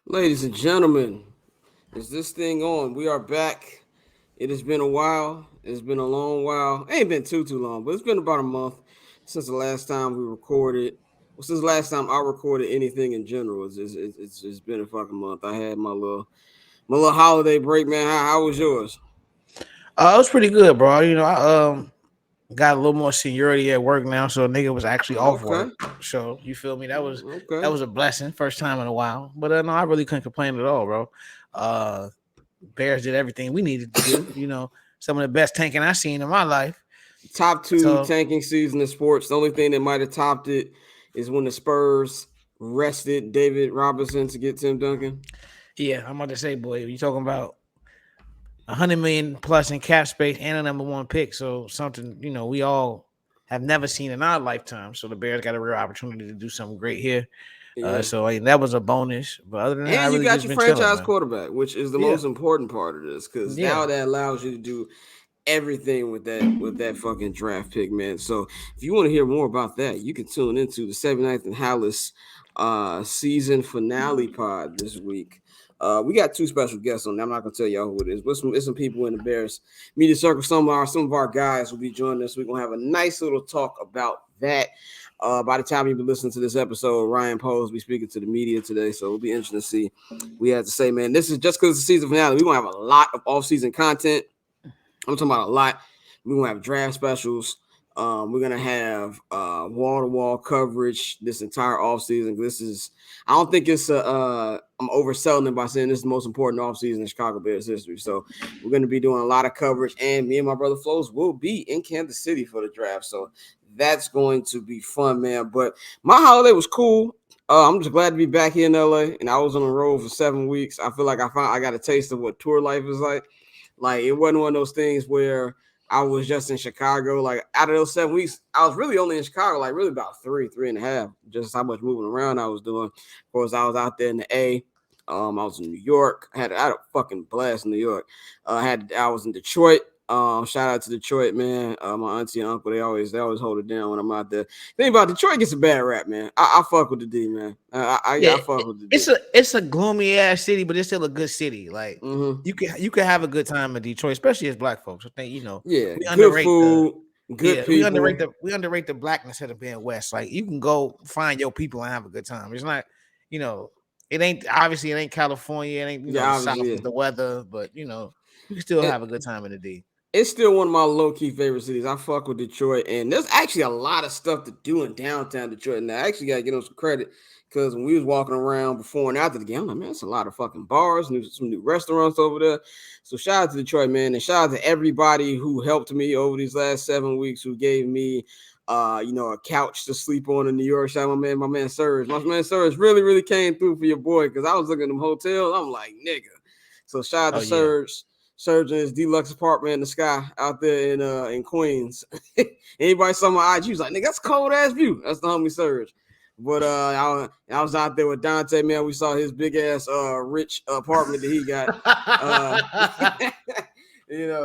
Ladies and gentlemen, is this thing on? We are back. It has been a while. It's been a long while. It ain't been too long, but it's been about a month since the last time we recorded. Well, since the last time I recorded anything in general, it's been a fucking month. I had my little holiday break, man. How was yours? It was pretty good, bro. I got a little more seniority at work now, so a nigga was actually off Okay, work. So you feel me? That was okay. that was a blessing, first time in a while. But no, I really couldn't complain at all, bro. Uh, Bears did everything we needed to do. Some of the best tanking I seen in my life. Top two So tanking season in sports. The only thing that might have topped it is when the Spurs rested David Robinson to get Tim Duncan. yeah, I'm about to say, boy, you talking about 100 million plus in cap space and a number one pick. So something we all have never seen in our lifetime. So the Bears got a real opportunity to do something great here. Yeah. So that was a bonus. But other than that, I And you really got just your been chilling, franchise man. quarterback, which is the Yeah, most important part of this, because yeah. now that allows you to do everything with that fucking draft pick, man. So if you want to hear more about that, you can tune into the 79th and Hallis season finale pod this week. We got two special guests on there. I'm not gonna tell y'all who it is, but it's some people in the Bears media circle. Some of our guys will be joining us. We're gonna have a nice little talk about that. By the time you've been listening to this episode, Ryan Poe will be speaking to the media today, so it'll be interesting to see we have to say, man. This is just because it's the season finale. We're gonna have a lot of off-season content. I'm talking about a lot. We're gonna have draft specials. We're gonna have wall to wall coverage this entire offseason. This is I don't think it's I'm overselling it by saying this is the most important offseason in Chicago Bears history. So we're gonna be doing a lot of coverage, and me and my brother Flows will be in Kansas City for the draft. So that's going to be fun, man. But my holiday was cool. I'm just glad to be back here in LA, and I was on the road for 7 weeks. I feel like I got a taste of what tour life is like. Like it wasn't one of those things where I was just in Chicago. Like out of those 7 weeks, I was really only in Chicago, like really about three and a half. Just how much moving around I was doing. Of course, I was out there in the A. I was in New York. I had a fucking blast in New York. I was in Detroit. Shout out to Detroit, man. My auntie and uncle, they always hold it down when I'm out there. Think about it, Detroit gets a bad rap, man. I fuck with the D, man. I Yeah, fuck with the it's D. a gloomy ass city, but it's still a good city. Like Mm-hmm. you can have a good time in Detroit, especially as black folks. I think Yeah, we good underrate the food, good yeah people. we underrate the blackness of the being West. Like you can go find your people and have a good time. It's not you know it ain't California, it ain't Yeah, the South obviously, is yeah. the weather, but you can still It, have a good time in the D. it's still one of my low key favorite cities. I fuck with Detroit, and there's actually a lot of stuff to do in downtown Detroit. And I actually got to give them some credit because when we was walking around before and after the game, I'm like, man, it's a lot of fucking bars, some new restaurants over there. So shout out to Detroit, man, and shout out to everybody who helped me over these last 7 weeks, who gave me a couch to sleep on in New York. Shout out my man Serge. My man Serge really, really came through for your boy because I was looking at them hotels. I'm like, nigga. So shout out to Oh yeah. Serge in his deluxe apartment in the sky out there in Queens. Anybody saw my IG was like, nigga, that's cold ass view. That's the homie Serge. But I was out there with Dante, man. We saw his big ass rich apartment that he got. Uh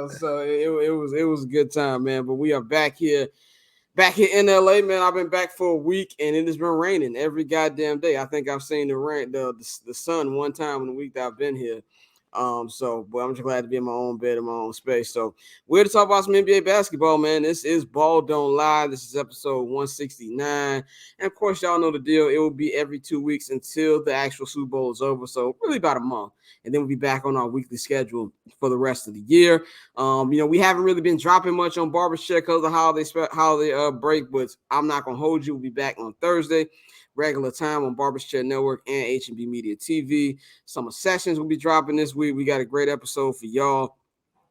so it was a good time, man. But we are back here in LA, man. I've been back for a week and it has been raining every goddamn day. I think I've seen the sun one time in the week that I've been here. But I'm just glad to be in my own bed in my own space. So we're here to talk about some NBA basketball, man. This is Ball Don't Lie. This is episode 169. And of course, y'all know the deal. It will be every 2 weeks until the actual Super Bowl is over. So really about a month. And then we'll be back on our weekly schedule for the rest of the year. We haven't really been dropping much on Barbershop because of the holiday break, but I'm not gonna hold you. We'll be back on Thursday, regular time on Barbershop Network and H&B Media TV. Summer Sessions will be dropping this week. We got a great episode for y'all.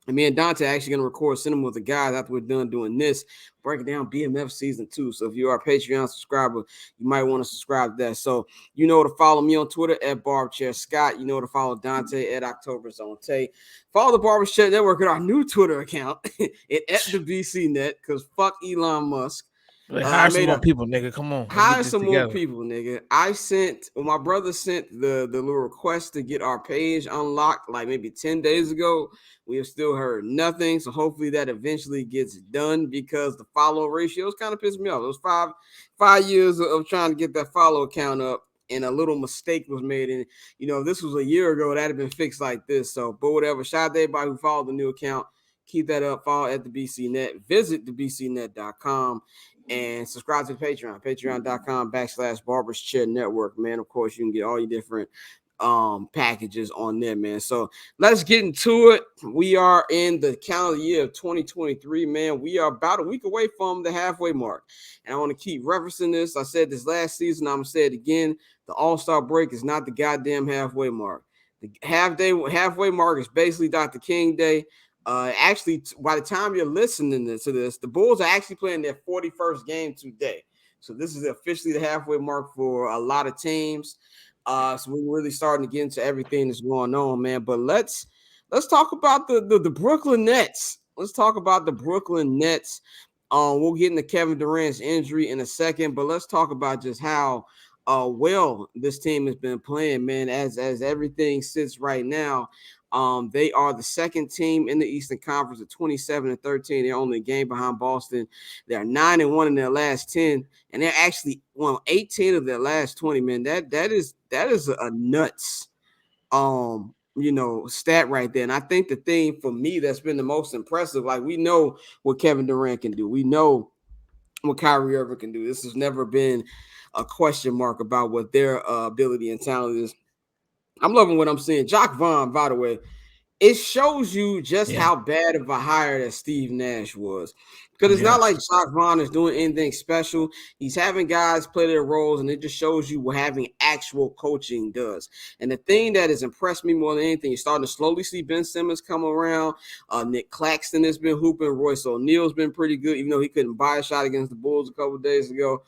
And me and Dante are actually going to record Cinema with the guys after we're done doing this, breaking down BMF season 2. So if you are a Patreon subscriber, you might want to subscribe to that. So you know to follow me on Twitter at BarbChair Scott. You know to follow Dante at October Zone Tay. Follow the Barbershop Network at our new Twitter account at the BCNet because fuck Elon Musk. Like, I hire some made more a people, nigga. Come on, let's get hire this some more together. people, nigga. My brother sent the little request to get our page unlocked like maybe 10 days ago. We have still heard nothing. So hopefully that eventually gets done because the follow ratios kind of pissed me off. It was five years of trying to get that follow count up. and a little mistake was made. And if this was a year ago, that'd have been fixed like this. So, but whatever. Shout out to everybody who followed the new account. Keep that up. Follow at the BCNet. Visit thebcnet.com and subscribe to the Patreon. Patreon.com/Barbers Chair Network. Man, of course, you can get all your different packages on there, man. So let's get into it. We are in the calendar year of 2023, man. We are about a week away from the halfway mark, and I want to keep referencing this. I said this last season, I'm gonna say it again. The All-Star break is not the goddamn halfway mark. The halfway mark is basically Dr. King Day. Actually, by the time you're listening to this, the Bulls are actually playing their 41st game today. So this is officially the halfway mark for a lot of teams. So we're really starting to get into everything that's going on, man. But let's talk about the Brooklyn Nets. Let's talk about the Brooklyn Nets. We'll get into Kevin Durant's injury in a second, but let's talk about just how well this team has been playing, man. As everything sits right now, they are the second team in the Eastern Conference at 27-13. They're only a game behind Boston. They're 9-1 in their last 10, and they're actually won 18 of their last 20. Man, that is a nuts stat right there. And I think the thing for me that's been the most impressive, like we know what Kevin Durant can do. We know what Kyrie Irving can do. This has never been a question mark about what their ability and talent is. I'm loving what I'm seeing. Jock Vaughn, by the way, it shows you just how bad of a hire that Steve Nash was. Because it's not like Jock Vaughn is doing anything special. He's having guys play their roles, and it just shows you what having actual coaching does. And the thing that has impressed me more than anything, you're starting to slowly see Ben Simmons come around. Nick Claxton has been hooping. Royce O'Neal's been pretty good, even though he couldn't buy a shot against the Bulls a couple of days ago.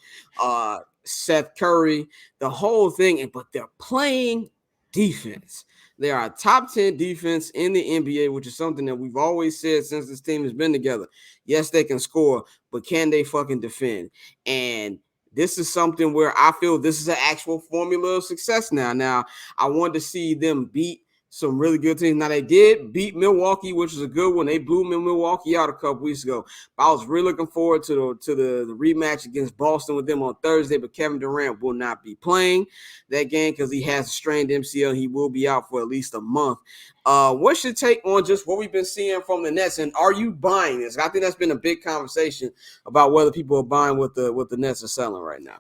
Seth Curry, the whole thing. But they're playing defense. They are a top 10 defense in the NBA, which is something that we've always said since this team has been together. Yes, they can score, but can they fucking defend? And this is something where I feel this is an actual formula of success now. Now, I wanted to see them beat some really good teams. Now, they did beat Milwaukee, which is a good one. They blew Milwaukee out a couple weeks ago. But I was really looking forward to the rematch against Boston with them on Thursday, but Kevin Durant will not be playing that game because he has a strained MCL. He will be out for at least a month. What's your take on just what we've been seeing from the Nets, and are you buying this? I think that's been a big conversation about whether people are buying what the Nets are selling right now.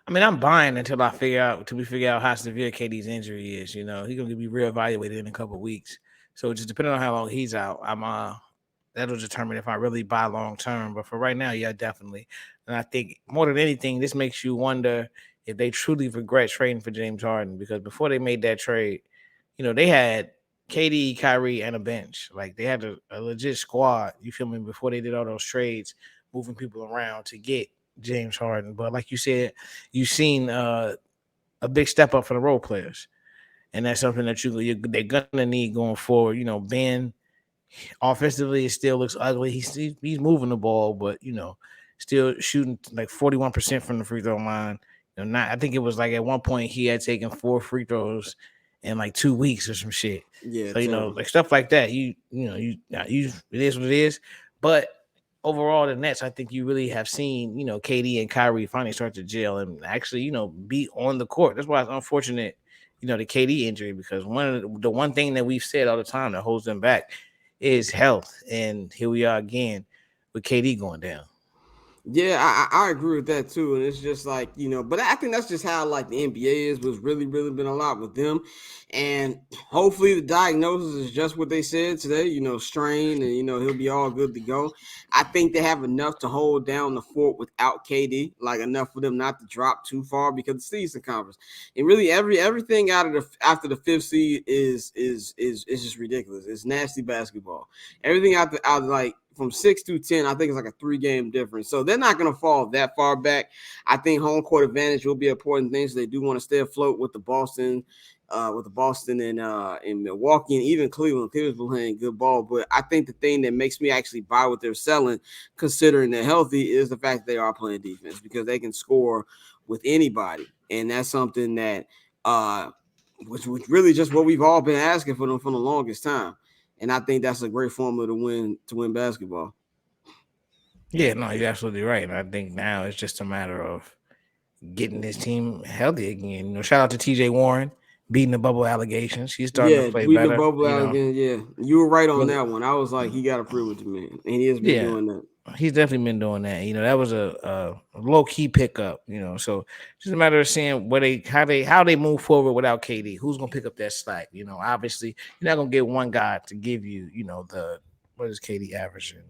I mean, I'm buying until we figure out how severe KD's injury is. He's gonna be reevaluated in a couple of weeks. So just depending on how long he's out, that'll determine if I really buy long term. But for right now, yeah, definitely. And I think more than anything, this makes you wonder if they truly regret trading for James Harden, because before they made that trade, they had KD, Kyrie, and a bench. Like they had a legit squad. You feel me? Before they did all those trades, moving people around to get James Harden. But like you said, you've seen a big step up for the role players, and that's something that they're gonna need going forward. Ben offensively, it still looks ugly. He's moving the ball, but still shooting like 41% from the free throw line. I think it was like at one point he had taken 4 free throws in like 2 weeks or some shit. Yeah, So terrible. like stuff like that. It is what it is. But overall, the Nets, I think you really have seen, KD and Kyrie finally start to gel and actually, be on the court. That's why it's unfortunate, the KD injury, because the one thing that we've said all the time that holds them back is health. And here we are again with KD going down. Yeah, I agree with that too. And it's just like, but I think that's just how like the NBA is, was really, really been a lot with them. And hopefully the diagnosis is just what they said today, strain, and he'll be all good to go. I think they have enough to hold down the fort without KD, like enough for them not to drop too far, because it's the Eastern Conference. And really everything after the 5th seed is just ridiculous. It's nasty basketball. Everything out like from 6 through 10, I think it's like a 3-game difference. So they're not going to fall that far back. I think home court advantage will be an important thing. So they do want to stay afloat with the Boston and Milwaukee, and even Cleveland. Cleveland's been playing good ball. But I think the thing that makes me actually buy what they're selling, considering they're healthy, is the fact that they are playing defense, because they can score with anybody. And that's something that which really just what we've all been asking for them for the longest time. And I think that's a great formula to win basketball. Yeah, no, you're absolutely right. And I think now it's just a matter of, getting his team healthy again. Shout out to TJ Warren beating the bubble allegations. He's starting to Yeah, play beating the better. bubble out again. Yeah, you were right on Really, that one. I was like, he got to prove it to me, and he has been yeah, doing that. he's definitely been doing that. That was a low key pickup. So just a matter of seeing how they move forward without KD. Who's gonna pick up that slack? Obviously you're not gonna get one guy to give you the what is KD averaging.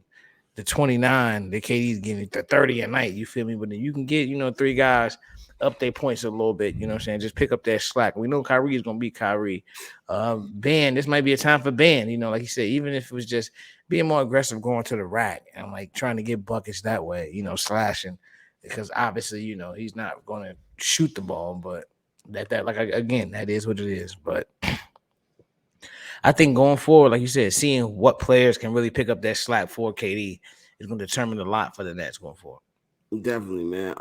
The 29, the KD's getting the 30 a night. You feel me? But then you can get, three guys up their points a little bit. You know what I'm saying? Just pick up that slack. We know Kyrie is gonna be Kyrie. Ben, this might be a time for Ben. Like you said, even if it was just being more aggressive going to the rack and like trying to get buckets that way, slashing. Because obviously, he's not gonna shoot the ball, but that like again, that is what it is. But I think going forward, like you said, seeing what players can really pick up that slack for KD is going to determine a lot for the Nets going forward. Definitely, man.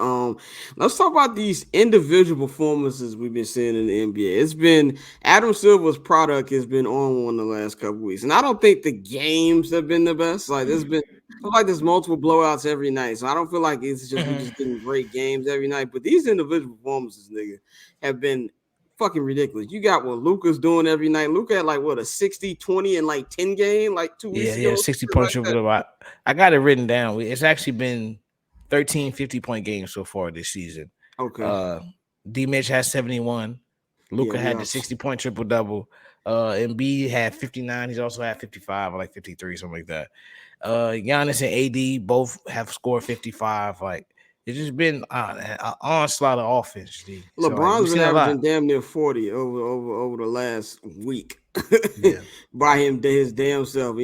Let's talk about these individual performances we've been seeing in the NBA. It's been Adam Silver's product has been on one the last couple weeks, and I don't think the games have been the best. Like there's multiple blowouts every night, so I don't feel like it's just we just getting great games every night. But these individual performances, nigga, have been fucking ridiculous. You got what Luka's doing every night. Luka had like what a 60, 20, and like 10 game like 2 weeks Yeah, ago. 60 Shit like points over that. the lot. I got it written down. It's actually been 13 50-point games so far this season. Okay. Uh, D Mitch has 71. Yeah, Luka we had are. the 60-point triple double. Embiid had 59. He's also had 55 or like 53, something like that. Giannis and AD both have scored 55. Like it's just been an onslaught of offense. G. So like we've LeBron's been seen a lot. averaging damn near 40 over the last week Yeah, by his damn self.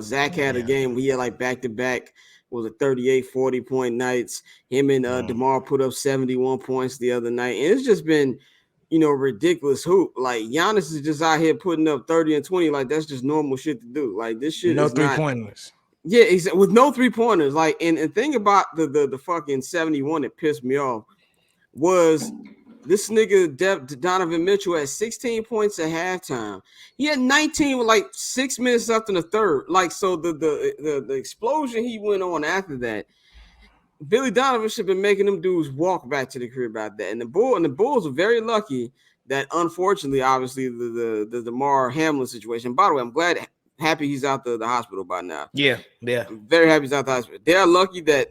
Zach had a yeah. game. He had like back to back was a 38, 40 point nights. Him and DeMar put up 71 points the other night. And it's just been, ridiculous hoop. Like Giannis is just out here putting up 30 and 20. Like that's just normal shit to do. Like this shit No is three not. pointers. Yeah, with no 3 pointers. Like and thing about the fucking 71 that pissed me off was this nigga Donovan Mitchell had 16 points at halftime. He had 19 with like 6 minutes left in the third. Like so, the explosion he went on after that. Billy Donovan should have been making them dudes walk back to the crib about that. And the Bulls are very lucky that unfortunately, obviously, the DeMar Hamlin situation. By the way, I'm happy he's out the hospital by now. Yeah, yeah. I'm very happy he's out the hospital. They're lucky that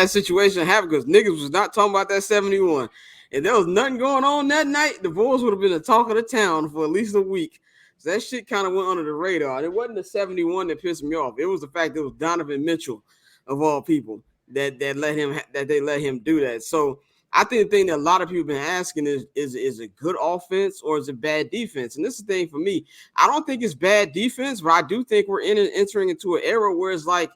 situation happened because niggas was not talking about that 71. If there was nothing going on that night, the Bulls would have been the talk of the town for at least a week. So that shit kind of went under the radar. And it wasn't the 71 that pissed me off. It was the fact that it was Donovan Mitchell, of all people, that they let him do that. So I think the thing that a lot of people have been asking is it good offense or is it bad defense? And this is the thing for me. I don't think it's bad defense, but I do think we're entering into an era where it's like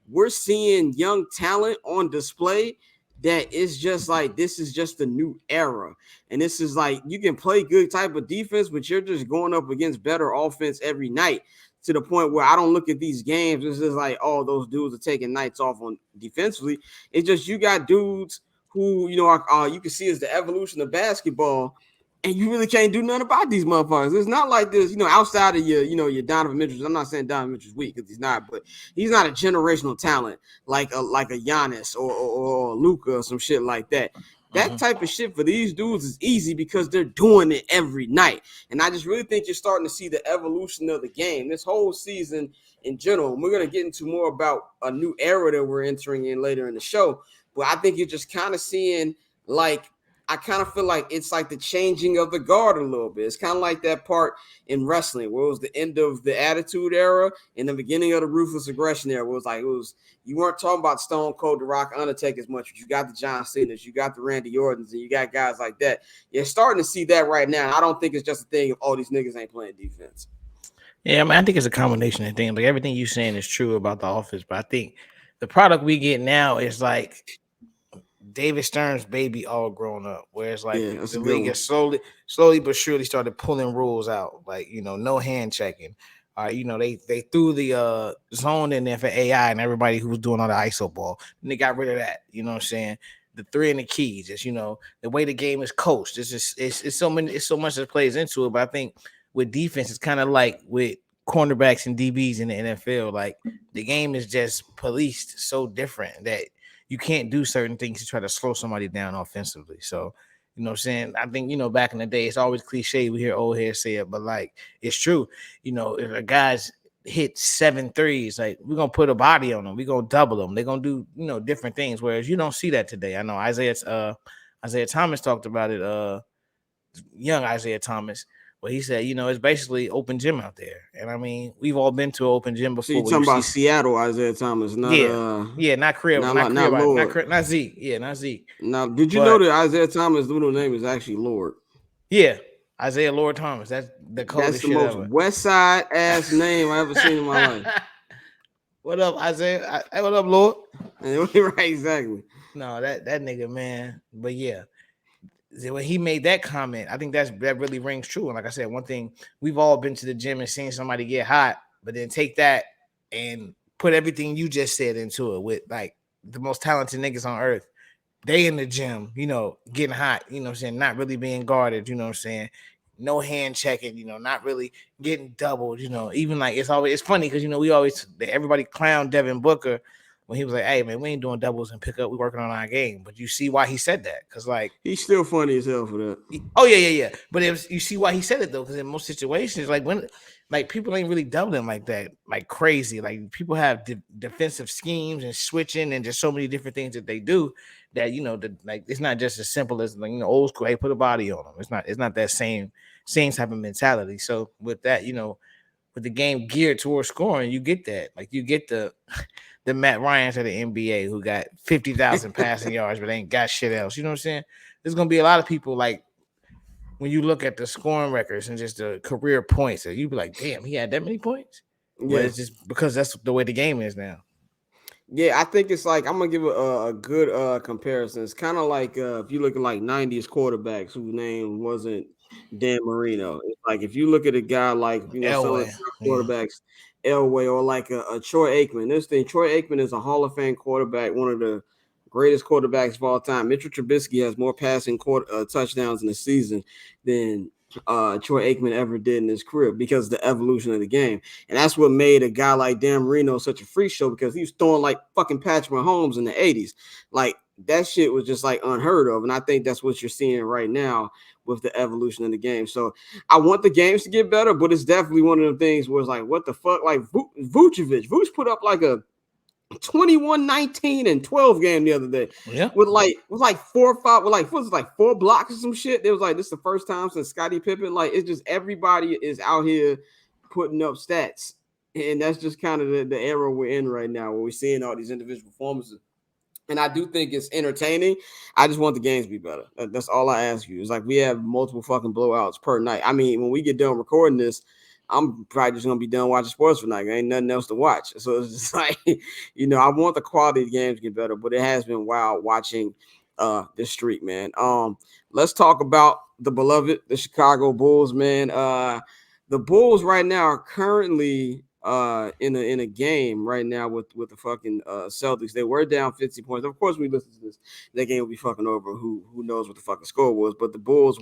we're seeing young talent on display that is just like this is just a new era. And this is like you can play good type of defense, but you're just going up against better offense every night to the point where I don't look at these games. It's just like, oh, those dudes are taking nights off on defensively. It's just you got dudes who, you can see as the evolution of basketball. And you really can't do nothing about these motherfuckers. It's not like this, outside of your Donovan Mitchell. I'm not saying Donovan Mitchell's weak because he's not, but he's not a generational talent like a Giannis or Luka or some shit like that. That type of shit for these dudes is easy because they're doing it every night. And I just really think you're starting to see the evolution of the game this whole season in general. And we're going to get into more about a new era that we're entering in later in the show. But I think you're just kind of seeing like, I kind of feel like it's like the changing of the guard a little bit. It's kind of like that part in wrestling where it was the end of the Attitude Era and the beginning of the Ruthless Aggression Era. Where it was you weren't talking about Stone Cold, The Rock, Undertaker as much, but you got the John Cena's, you got the Randy Ortons, and you got guys like that. You're starting to see that right now. I don't think it's just a thing of these niggas ain't playing defense. Yeah, I mean, I think it's a combination of things. Like everything you're saying is true about the offense, but I think the product we get now is like David Stern's baby all grown up, where it's like Yeah, that's the a good league one. has slowly but surely started pulling rules out, like no hand checking. They threw the zone in there for AI and everybody who was doing all the ISO ball, and they got rid of that. You know what I'm saying? The three and the keys, is the way the game is coached. It's so much that plays into it. But I think with defense, it's kind of like with cornerbacks and DBs in the NFL. Like the game is just policed so different that you can't do certain things to try to slow somebody down offensively. So, you know what I'm saying? I think, back in the day, it's always cliche. We hear old heads say it, but like it's true. If a guy's hit 7 threes, like we're gonna put a body on them, we're gonna double them, they're gonna do, different things. Whereas you don't see that today. I know Isaiah Thomas talked about it, young Isaiah Thomas, where he said, it's basically open gym out there. And I mean, we've all been to an open gym So before you where you talking see, about Seattle Isaiah Thomas, not yeah, yeah, not crib, not not like not crib, Lord. not Zeke, yeah, not Zeke. Now, did you know But that Isaiah Thomas' middle name is actually Lord? yeah, Isaiah Lord Thomas, that's the That's coldest the shit most ever. West Side ass name I ever seen in my life. What up, Isaiah? Hey, what up, Lord? Right, exactly. No, that nigga, man. But yeah, when he made that comment, I think that really rings true. And like I said, one thing, we've all been to the gym and seen somebody get hot, but then take that and put everything you just said into it with like the most talented niggas on earth. They in the gym, getting hot, what I'm saying, not really being guarded, what I'm saying, no hand checking, not really getting doubled, even like it's funny because everybody clown Devin Booker when he was like, hey man, we ain't doing doubles and pick up, we working on our game. But you see why he said that, because like He's still funny as hell for that. oh yeah. But you see why he said it though, because in most situations, like when like people ain't really doubling like that, like crazy. Like people have defensive schemes and switching and just so many different things that they do that like it's not just as simple as like old school. Hey, put a body on them. It's not that same type of mentality. So with that, with the game geared towards scoring, you get that. Like you get the Matt Ryans of the NBA who got 50,000 passing yards but ain't got shit else. You know what I'm saying? There's gonna be a lot of people like when you look at the scoring records and just the career points, you be like, damn, he had that many points. But Yeah. it's just because that's the way the game is now. Yeah, I think it's like I'm gonna give a good comparison. It's kind of like if you look at like '90s quarterbacks whose name wasn't Dan Marino. It's like if you look at a guy like some of the Elway, top yeah. quarterbacks, Elway or like a Troy Aikman. This thing, Troy Aikman is a Hall of Fame quarterback, one of the greatest quarterbacks of all time. Mitchell Trubisky has more passing touchdowns in the season than Troy Aikman ever did in his career because of the evolution of the game. And that's what made a guy like Dan Marino such a freak show, because he was throwing like fucking Patrick Mahomes in the 80s. Like that shit was just like unheard of. And I think that's what you're seeing right now with the evolution of the game. So I want the games to get better, but it's definitely one of the things where it's like, what the fuck? Like Vucevic put up like a 21, 19, and 12 game the other day. Yeah. With like 4 or 5, with like what was it, like 4 blocks or some shit. It was like this is the first time since Scottie Pippen. Like it's just everybody is out here putting up stats. And that's just kind of the era we're in right now, where we're seeing all these individual performances. And I do think it's entertaining. I just want the games to be better. That's all I ask you. It's like we have multiple fucking blowouts per night. I mean, when we get done recording this, I'm probably just gonna be done watching sports for night. There ain't nothing else to watch. So it's just like, I want the quality of the games to get better, but it has been wild watching this streak, man. Let's talk about the beloved, the Chicago Bulls, man. The Bulls right now are currently in a game right now with the fucking Celtics. They were down 50 points. Of course, we listen to this, that game will be fucking over. Who knows what the fucking score was? But the Bulls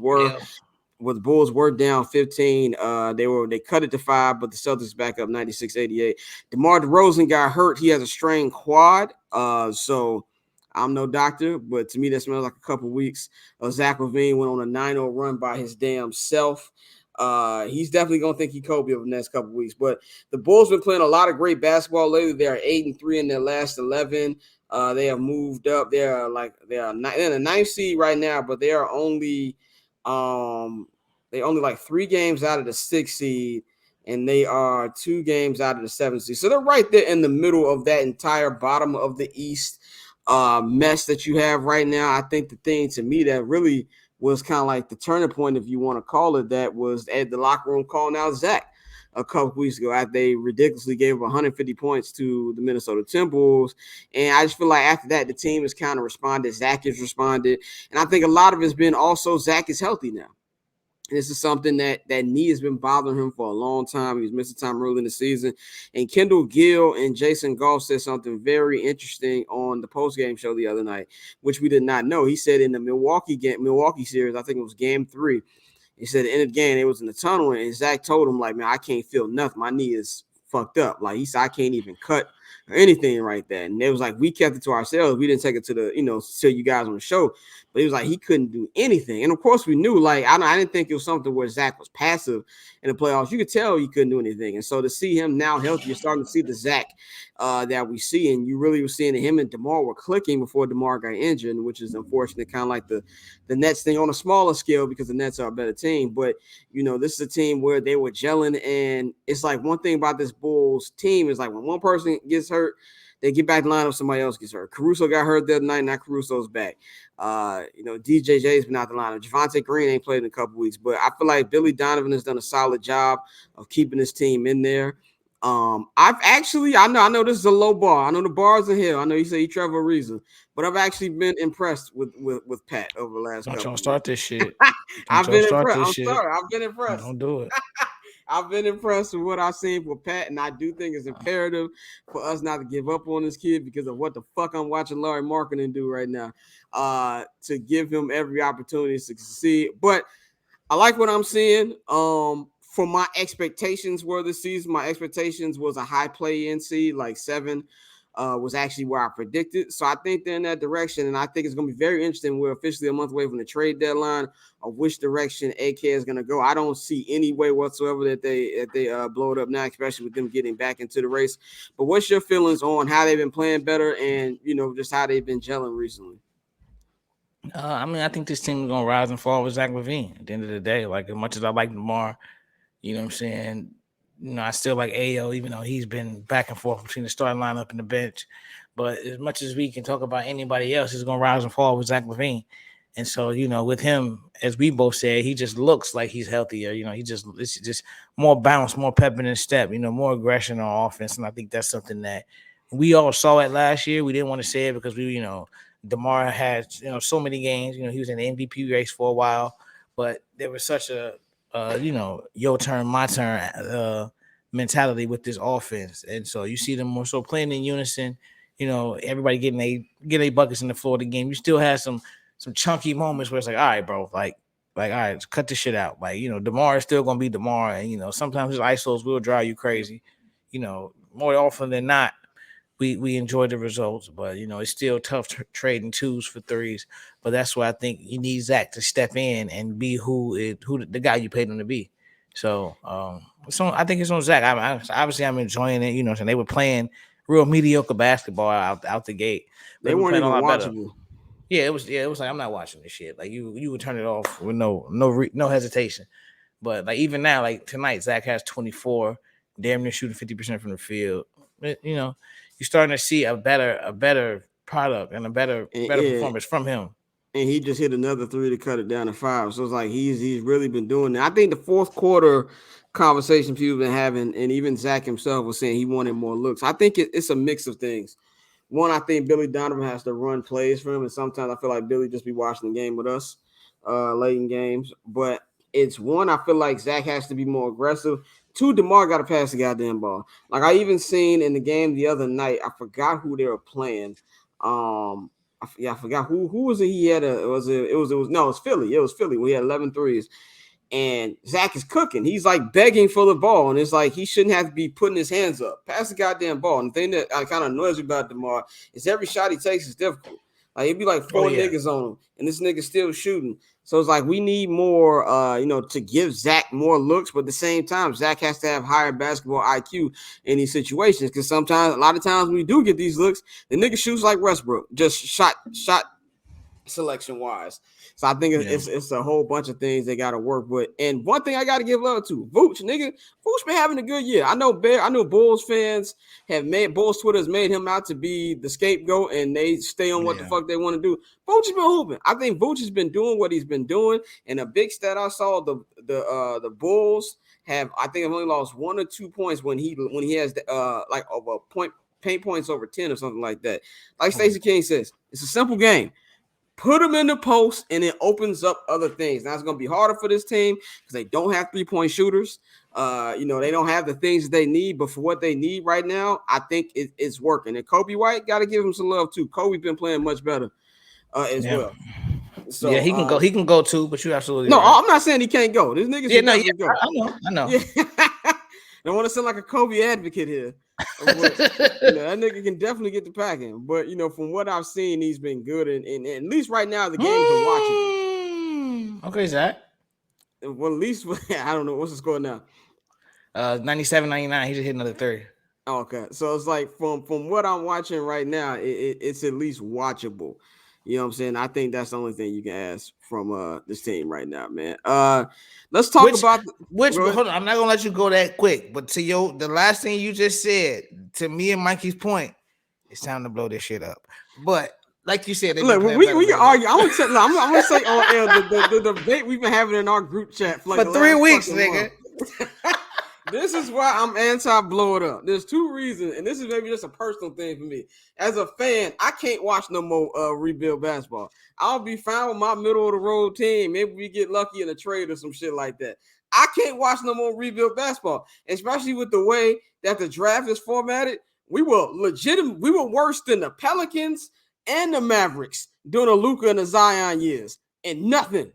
were down 15. They cut it to 5, but the Celtics back up 96-88. DeMar DeRozan got hurt. He has a strained quad. So I'm no doctor, but to me that smells like a couple weeks. Zach LaVine went on a 9-0 run by his damn self. He's definitely gonna think he Kobe over the next couple weeks. But the Bulls been playing a lot of great basketball lately. They are 8-3 in their last 11. They have moved up. They're in the 9th seed right now, but they are only like 3 games out of the 6th seed, and they are 2 games out of the 7th seed. So they're right there in the middle of that entire bottom of the East mess that you have right now. I think the thing to me that really was kind of like the turning point, if you want to call it that, was at the locker room calling out Zach a couple weeks ago after they ridiculously gave up 150 points to the Minnesota Timberwolves. And I just feel like after that, the team has kind of responded. Zach has responded. And I think a lot of it's been also Zach is healthy now. This is something that knee has been bothering him for a long time. He was missing time early in the season. And Kendall Gill and Jason Goff said something very interesting on the postgame show the other night, which we did not know. He said in the Milwaukee series, I think it was game 3, he said at the end of the game, it was in the tunnel, and Zach told him, like, man, I can't feel nothing. My knee is fucked up. Like, he said, I can't even cut or anything like that. And it was like we kept it to ourselves. We didn't take it to the to you guys on the show. But he was like he couldn't do anything. And of course we knew. Like I didn't think it was something where Zach was passive in the playoffs. You could tell he couldn't do anything. And so to see him now healthy, you're starting to see the Zach that we see, and you really were seeing that him and DeMar were clicking before DeMar got injured, which is unfortunate. Kind of like the Nets thing on a smaller scale because the Nets are a better team. But this is a team where they were gelling, and it's like one thing about this Bulls team is like when one person gets hurt, they get back in line if somebody else gets hurt. Caruso got hurt the other night, now Caruso's back. DJJ's been out the lineup. Javonte Green ain't played in a couple weeks, but I feel like Billy Donovan has done a solid job of keeping his team in there. I know this is a low bar. I know the bar's in here. I know you say you Trevor Ariza, but I've actually been impressed with Pat over the last couple. Don't start this shit. I've been impressed. I'm sorry. I've been impressed. Don't do it. I've been impressed with what I've seen for Pat, and I do think it's imperative for us not to give up on this kid because of what the fuck I'm watching Larry Markkinen do right now. To give him every opportunity to succeed. But I like what I'm seeing. For my expectations were this season, my expectations was a high play-in seed, like 7 was actually where I predicted. So I think they're in that direction, and I think it's going to be very interesting. We're officially a month away from the trade deadline of which direction AK is going to go. I don't see any way whatsoever that they blow it up now, especially with them getting back into the race. But what's your feelings on how they've been playing better and, just how they've been gelling recently? I think this team is going to rise and fall with Zach LaVine at the end of the day. Like, as much as I like DeMar, you know what I'm saying? I still like Ayo, even though he's been back and forth between the starting lineup and the bench. But as much as we can talk about anybody else, it's going to rise and fall with Zach LaVine. And so, with him, as we both said, he just looks like he's healthier. It's just more bounce, more pep in his step, more aggression on offense. And I think that's something that we all saw it last year. We didn't want to say it because DeMar had, so many games. He was in the MVP race for a while. But there was such a your turn, my turn mentality with this offense. And so you see them more so playing in unison, everybody getting a buckets in the floor of the game. You still have some chunky moments where it's like, all right, bro, like all right, cut this shit out. Like, DeMar is still gonna be DeMar, and sometimes his isos will drive you crazy. More often than not, we enjoy the results, but it's still tough trading 2s for 3s. But that's why I think you need Zach to step in and be who the guy you paid him to be. So I think it's on Zach. I'm enjoying it. And they were playing real mediocre basketball out the gate. They weren't even watchable. Yeah, it was like I'm not watching this shit. Like you would turn it off with no hesitation. But like even now, like tonight, Zach has 24, damn near shooting 50% from the field. You're starting to see a better product and a better performance from him. And he just hit another 3 to cut it down to 5. So it's like he's really been doing that. I think the fourth quarter conversation people have been having, and even Zach himself was saying he wanted more looks. I think it's a mix of things. One, I think Billy Donovan has to run plays for him, and sometimes I feel like Billy just be watching the game with us late in games. But it's one, I feel like Zach has to be more aggressive. 2, DeMar got to pass the goddamn ball. Like I even seen in the game the other night, I forgot who they were playing. I forgot who was it. He had it was Philly. It was Philly. We had 11 threes. And Zach is cooking. He's like begging for the ball. And it's like he shouldn't have to be putting his hands up. Pass the goddamn ball. And the thing that kind of annoys me about DeMar is every shot he takes is difficult. Like it'd be like 4 niggas on him, and this nigga's still shooting. So it's like we need more, to give Zach more looks, but at the same time, Zach has to have higher basketball IQ in these situations. Because a lot of times when we do get these looks, the nigga shoots like Westbrook, just shot selection wise. So I think it's a whole bunch of things they got to work with. And one thing I got to give love to, Vooch, nigga. Vooch been having a good year. I know Bulls fans Bulls Twitter has made him out to be the scapegoat, and they stay on what the fuck they want to do. Vooch has been hooping. I think Vooch has been doing what he's been doing. And a big stat I saw, the Bulls have, I think, have only lost 1 or 2 points when he has like over paint points over 10 or something like that. Like Stacey King says, it's a simple game. Put them in the post, and it opens up other things. Now, it's going to be harder for this team because they don't have 3-point shooters. They don't have the things that they need, but for what they need right now, I think it's working. And Kobe White, got to give him some love, too. Kobe's been playing much better as well. So, he can go. He can go, too, but you absolutely No, right. I'm not saying he can't go. This nigga should go. I know. Yeah. Don't want to sound like a Kobe advocate here. But that nigga can definitely get the packing. But from what I've seen, he's been good, and at least right now the games are watchable. Okay, Zach. Well, at least I don't know what's the score now. 97-99. He just hit another 30. Okay, so it's like from what I'm watching right now, it's at least watchable. You know what I'm saying? I think that's the only thing you can ask from this team right now, man. Let's talk Which, about hold on, I'm not gonna let you go that quick. But to the last thing you just said, to me and Mikey's point, it's time to blow this shit up. But like you said, they've been Look, playing we better can lately. argue. I'm gonna say on air the debate we've been having in our group chat for, like For the 3 last weeks, fucking nigga. month. This is why I'm anti blow it up. There's 2 reasons, and this is maybe just a personal thing for me. As a fan, I can't watch no more rebuild basketball. I'll be fine with my middle of the road team. Maybe we get lucky in a trade or some shit like that. I can't watch no more rebuild basketball, especially with the way that the draft is formatted. We were worse than the Pelicans and the Mavericks during the Luka and the Zion years, and nothing.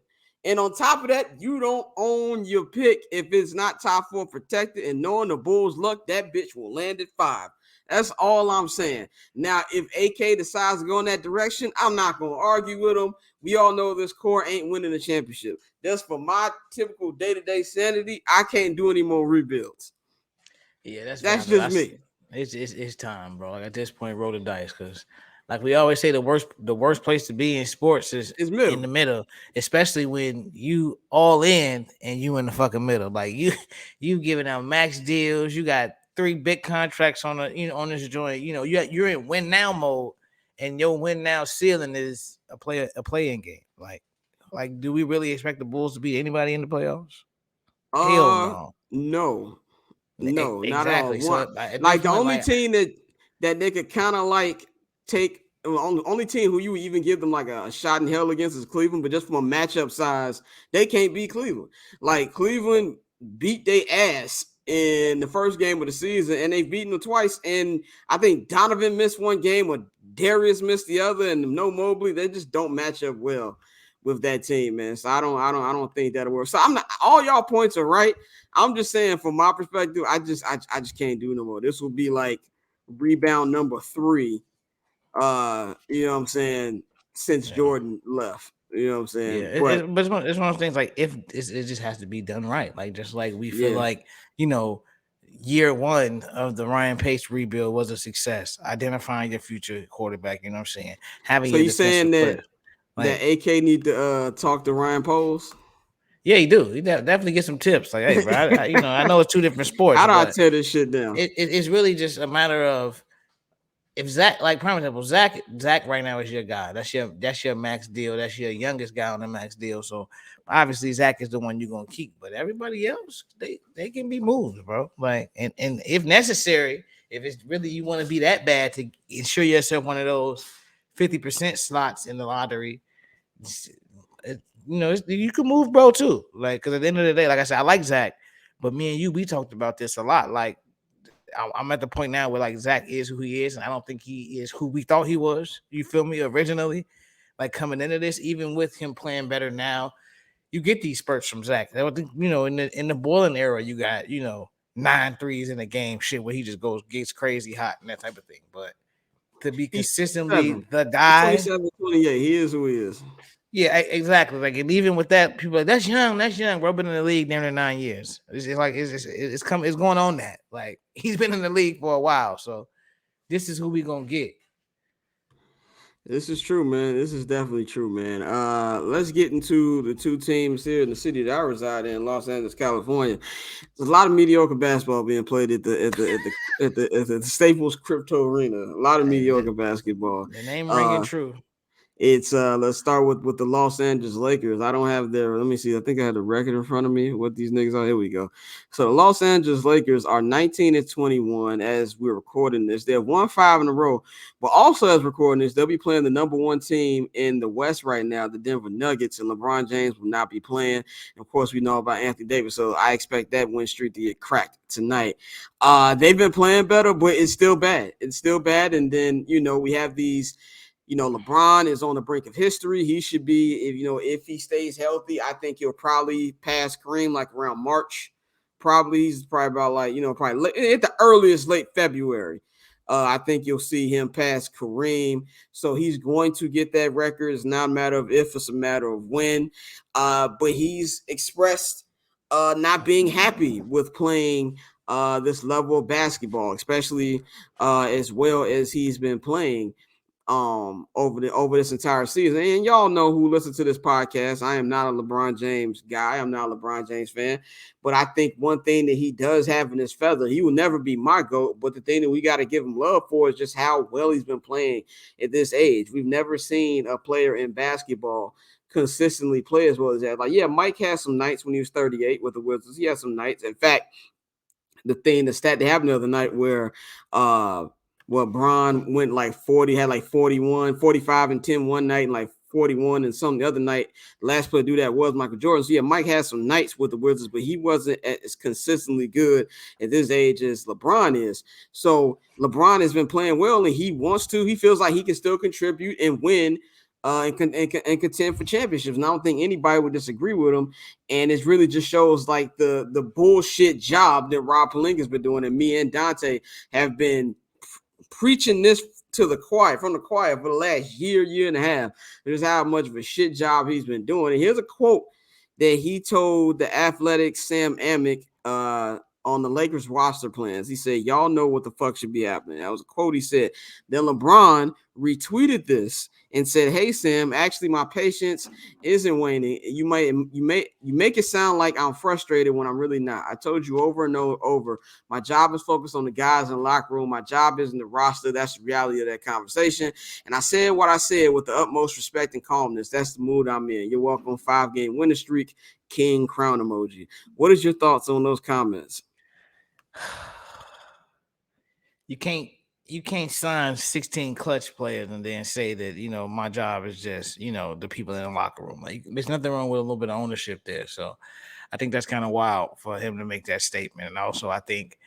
And on top of that, you don't own your pick if it's not top 4 protected. And knowing the Bulls' luck, that bitch will land at 5. That's all I'm saying. Now, if AK decides to go in that direction, I'm not going to argue with him. We all know this core ain't winning the championship. Just for my typical day-to-day sanity, I can't do any more rebuilds. Yeah, that's That's valid. just me. It's time, bro. Like at this point, roll the dice, because like we always say, the worst place to be in sports is in the middle, especially when you all in and you in the fucking middle. Like you giving out max deals. You got 3 big contracts on on this joint. You're in win now mode, and your win now ceiling is a playing game. Like, do we really expect the Bulls to beat anybody in the playoffs? Hell no. No, not at all. Exactly. So One, at this like the point, only team that they could kind of like take. Only team who you even give them like a shot in hell against is Cleveland, but just from a matchup size, they can't beat Cleveland. Like Cleveland beat their ass in the first game of the season, and they've beaten them twice. And I think Donovan missed one game, or Darius missed the other, and no Mobley. They just don't match up well with that team, man. So I don't think that'll work. So I'm not. All y'all points are right. I'm just saying, from my perspective, I just can't do no more. This will be like rebound number 3. You know what I'm saying? Since Jordan left, you know what I'm saying? Yeah, But but it's one of those things. Like, if it just has to be done right. Like, just like we feel like year 1 of the Ryan Pace rebuild was a success. Identifying your future quarterback. You know what I'm saying? Having so your you saying defensive that players. Like, AK need to talk to Ryan Poles? yeah, he do. He definitely get some tips. Like, hey, bro, I know it's 2 different sports, How do I but tear this shit down? it's really just a matter of, if Zach, like prime example, Zach right now is your guy. That's your max deal. That's your youngest guy on the max deal. So obviously Zach is the one you're gonna keep. But everybody else, they can be moved, bro. Like, and if necessary, if it's really you want to be that bad to ensure yourself one of those 50% slots in the lottery, you can move, bro, too. Like, because at the end of the day, like I said, I like Zach, but me and you, we talked about this a lot. Like, I'm at the point now where like Zach is who he is, and I don't think he is who we thought he was. You feel me? Originally, like coming into this, even with him playing better now, you get these spurts from Zach. In the boiling era, you got 9 threes in a game, shit where he just gets crazy hot and that type of thing. But to be He's consistently 27. the He's guy, 27, 28. He is who he is. yeah, exactly. Like, and even with that, people are like, that's young, bro. Been in the league nearly 9 years. It's going on that. Like, he's been in the league for a while, so this is who we gonna get. This is true, man. This is definitely true, man. Let's get into the 2 teams here in the city that I reside in, Los Angeles, California. There's a lot of mediocre basketball being played at the Staples Crypto Arena. A lot of mediocre basketball. The name ringing true. It's let's start with the Los Angeles Lakers. I don't have their, let me see. I think I had the record in front of me. What these niggas are. Here we go. So the Los Angeles Lakers are 19-21 as we're recording this. They've won 5 in a row, but also as recording this, they'll be playing the number 1 team in the West right now, the Denver Nuggets, and LeBron James will not be playing. And of course, we know about Anthony Davis, so I expect that win streak to get cracked tonight. They've been playing better, but it's still bad. It's still bad. And then we have these. LeBron is on the brink of history. He should be, if he stays healthy, I think he'll probably pass Kareem like around March, he's probably about like probably at the earliest late February. I think you'll see him pass Kareem. So he's going to get that record. It's not a matter of if, it's a matter of when. But he's expressed not being happy with playing this level of basketball, especially as well as he's been playing over this entire season. And y'all know who listen to this podcast, I am not a LeBron James guy. I'm not a LeBron James fan. But I think one thing that he does have in his feather, he will never be my GOAT. But the thing that we got to give him love for is just how well he's been playing at this age. We've never seen a player in basketball consistently play as well as that. Like, yeah, Mike has some nights when he was 38 with the Wizards. He has some nights. In fact, the stat they happened the other night where Bron went like 40, had like 41, 45 and 10 one night and like 41 and some the other night. The last player to do that was Michael Jordan. So yeah, Mike had some nights with the Wizards, but he wasn't as consistently good at this age as LeBron is. So LeBron has been playing well and he wants to. He feels like he can still contribute and win and contend for championships. And I don't think anybody would disagree with him. And it really just shows like the bullshit job that Rob Pelinka's been doing, and me and Dante have been preaching this from the choir for the last year and a half. Just how much of a shit job he's been doing. And here's a quote that he told the Athletic Sam Amick on the Lakers roster plans. He said, "Y'all know what the fuck should be happening." That was a quote he said. Then LeBron retweeted this and said, "Hey Sam, actually my patience isn't waning. You make it sound like I'm frustrated when I'm really not. I told you over and over, my job is focused on the guys in the locker room. My job isn't the roster. That's the reality of that conversation. And I said what I said with the utmost respect and calmness. That's the mood I'm in. You're welcome. 5-game winning streak. King crown emoji." What is your thoughts on those comments? You can't sign 16 clutch players and then say that my job is just the people in the locker room. Like, there's nothing wrong with a little bit of ownership there. So I think that's kind of wild for him to make that statement. And also I think,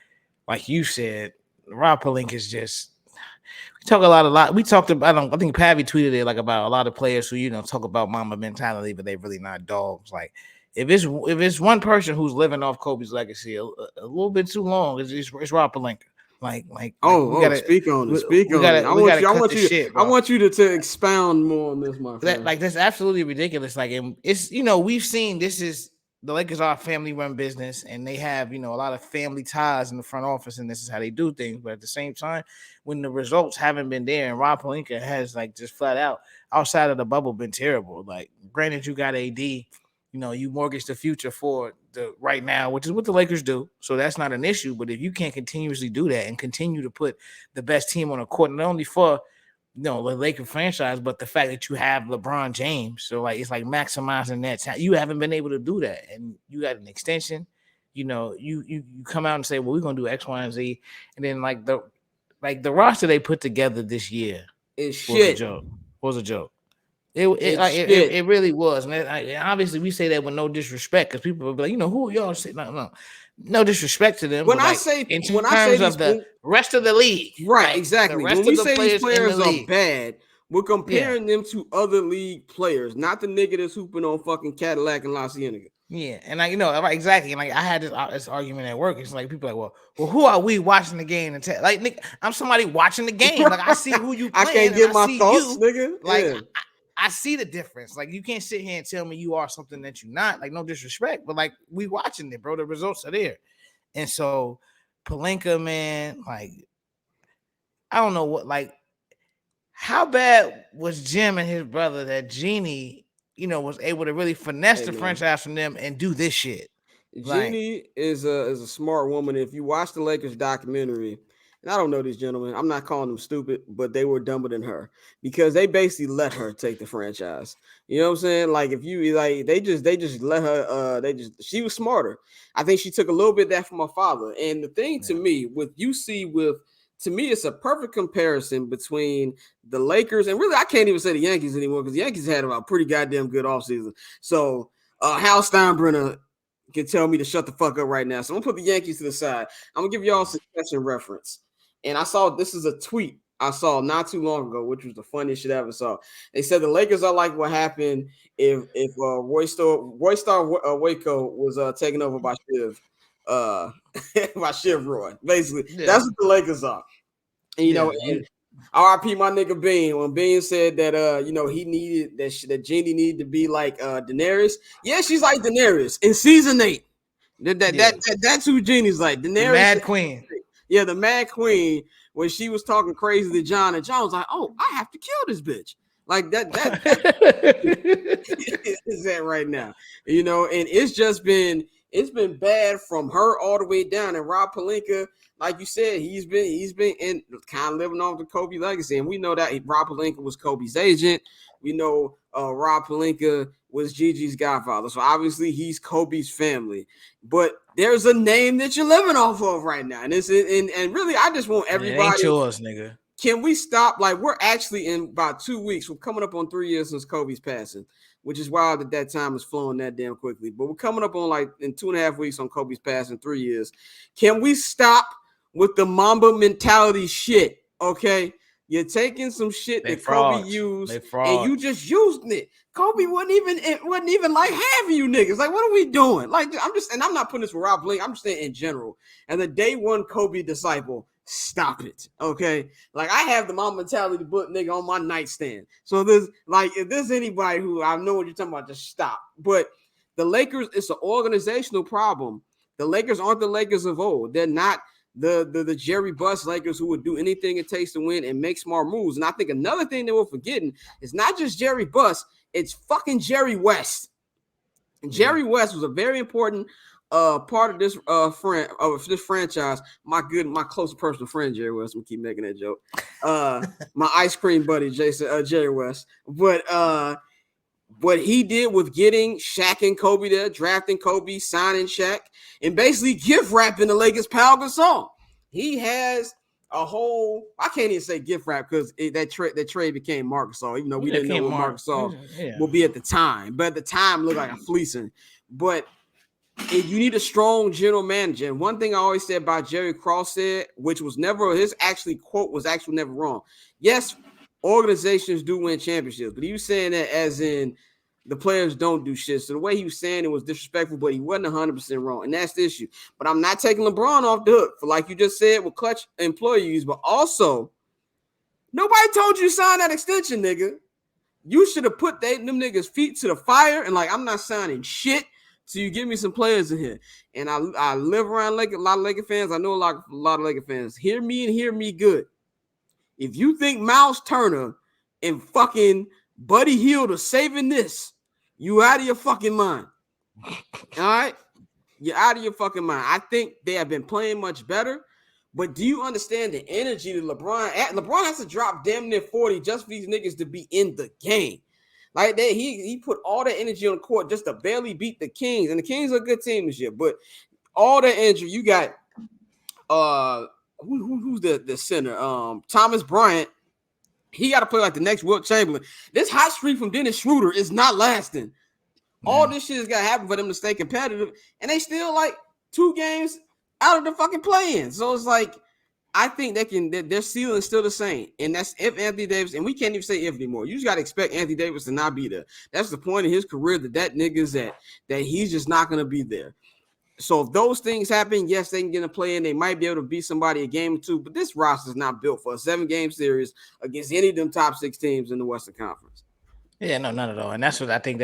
like you said, Rob Pelinka is just, we talk a lot. We talked about, I think Pavi tweeted it like about a lot of players who talk about mama mentality, but they really not dogs. Like, if it's one person who's living off Kobe's legacy a little bit too long, it's Rob Pelinka. Like we gotta speak on it. We gotta cut the shit, bro. I want you to expound more on this, my friend. That's absolutely ridiculous. Like, it's we've seen this is the Lakers are a family run business, and they have a lot of family ties in the front office, and this is how they do things. But at the same time, when the results haven't been there, and Rob Pelinka has like just flat out outside of the bubble been terrible. Like, granted, you got AD. You mortgage the future for the right now, which is what the Lakers do. So that's not an issue. But if you can't continuously do that and continue to put the best team on the court, not only for the Laker franchise, but the fact that you have LeBron James, so like it's like maximizing that time. You haven't been able to do that, and you got an extension. You come out and say, "Well, we're gonna do X, Y, and Z," and then like the roster they put together this year is shit. Was a joke. It really was, and obviously we say that with no disrespect, because people will be like, who are y'all say no disrespect to them. When I like, say in terms of the rest of the league, right? Exactly. When we say these players are bad, we're comparing them to other league players, not the nigga that's hooping on fucking Cadillac and La Cienega. Yeah, and exactly. And like I had this argument at work. It's like people are like, well, who are we watching the game and tell? Like, nigga, I'm somebody watching the game. Like, I see who you playing. I can't get my thoughts, nigga. Like, yeah. I see the difference. Like, you can't sit here and tell me you are something that you're not. Like, no disrespect, but like, we watching it, bro. The results are there. And so Pelinka, man, like, I don't know what, like, how bad was Jim and his brother that Jeannie, was able to really finesse the franchise from them and do this shit? Jeannie is a smart woman. If you watch the Lakers documentary, and I don't know these gentlemen, I'm not calling them stupid, but they were dumber than her because they basically let her take the franchise. You know what I'm saying? Like, if you like, they just let her. She was smarter. I think she took a little bit of that from her father. And the thing to me, to me, it's a perfect comparison between the Lakers and really, I can't even say the Yankees anymore because the Yankees had a pretty goddamn good offseason. So Hal Steinbrenner can tell me to shut the fuck up right now. So I'm gonna put the Yankees to the side. I'm gonna give y'all a succession reference. And I saw this is a tweet I saw not too long ago, which was the funniest shit I ever saw. They said the Lakers are like what happened if Roy Star Waco was taken over by Shiv. by Chevron. Basically, Yeah. that's what the Lakers are. And, and R.I.P. my nigga Bean. When Bean said that he needed that Jeannie needed to be like Daenerys. Yeah, she's like Daenerys in season 8. That's who Jeannie's like. Daenerys, the Mad Queen. Yeah, the Mad Queen. When she was talking crazy to John, and John was like, "Oh, I have to kill this bitch." Like that is that right now, and it's been bad from her all the way down. And Rob Pelinka, like you said, he's been in kind of living off the Kobe legacy, and we know that Rob Pelinka was Kobe's agent. We know Rob Pelinka was Gigi's godfather, so obviously he's Kobe's family. But there's a name that you're living off of right now, and and really, I just want everybody. It ain't yours, nigga. Can we stop? Like, we're actually in about 2 weeks. We're coming up on 3 years since Kobe's passing, which is wild that time is flowing that damn quickly. But we're coming up on like in 2.5 weeks on Kobe's passing, 3 years. Can we stop with the Mamba mentality shit? Okay, you're taking some shit that Kobe used, and you just using it. Kobe wasn't even like half of you niggas. Like, what are we doing? Like, I'm not putting this for Rob Blink. I'm just saying in general. And the day one Kobe disciple. Stop it, okay? Like, I have the Mamba mentality book, nigga, on my nightstand. So if there's anybody who I know what you're talking about, just stop. But the Lakers, it's an organizational problem. The Lakers aren't the Lakers of old. They're not the Jerry Buss Lakers who would do anything it takes to win and make smart moves. And I think another thing that we're forgetting is not just Jerry Buss, it's fucking Jerry West. And Jerry West was a very important part of this this franchise. My close personal friend Jerry West. We keep making that joke. My ice cream buddy Jerry West. But what he did with getting Shaq and Kobe there, drafting Kobe, signing Shaq, and basically gift wrapping the Lakers Pau Gasol. He has a whole, I can't even say gift wrap because that trade became Marc Gasol, even though we didn't know what Marc Gasol will be at the time. But at the time, it looked like a fleecing. But you need a strong general manager. And one thing I always said about Jerry Cross said, which was never, his quote was actually never wrong. Yes, organizations do win championships, but he was saying that as in the players don't do shit. So the way he was saying it was disrespectful, but he wasn't 100% wrong. And that's the issue. But I'm not taking LeBron off the hook for, like you just said, with clutch employees, but also nobody told you to sign that extension, nigga. You should have put them niggas' feet to the fire and like, I'm not signing shit. So you give me some players in here. And I live around a lot of Laker fans. I know a lot of Laker fans. Hear me and hear me good. If you think Miles Turner and fucking Buddy Hield are saving this, you out of your fucking mind. All right? You're out of your fucking mind. I think they have been playing much better. But do you understand the energy that LeBron has to drop damn near 40 just for these niggas to be in the game? Like that, he put all that energy on the court just to barely beat the Kings, and the Kings are a good team this year. But all that energy, you got who's the center? Thomas Bryant. He got to play like the next Wilt Chamberlain. This hot streak from Dennis Schroeder is not lasting. All this shit has got to happen for them to stay competitive, and they still like 2 games out of the fucking play-in. So it's like, I think their ceiling is still the same. And that's if Anthony Davis, and we can't even say if anymore. You just got to expect Anthony Davis to not be there. That's the point of his career that nigga's at, that he's just not going to be there. So if those things happen, yes, they can get a play in. They might be able to beat somebody a game or two, but this roster is not built for a 7-game series against any of them top 6 teams in the Western Conference. Yeah, no, not at all. And that's what I think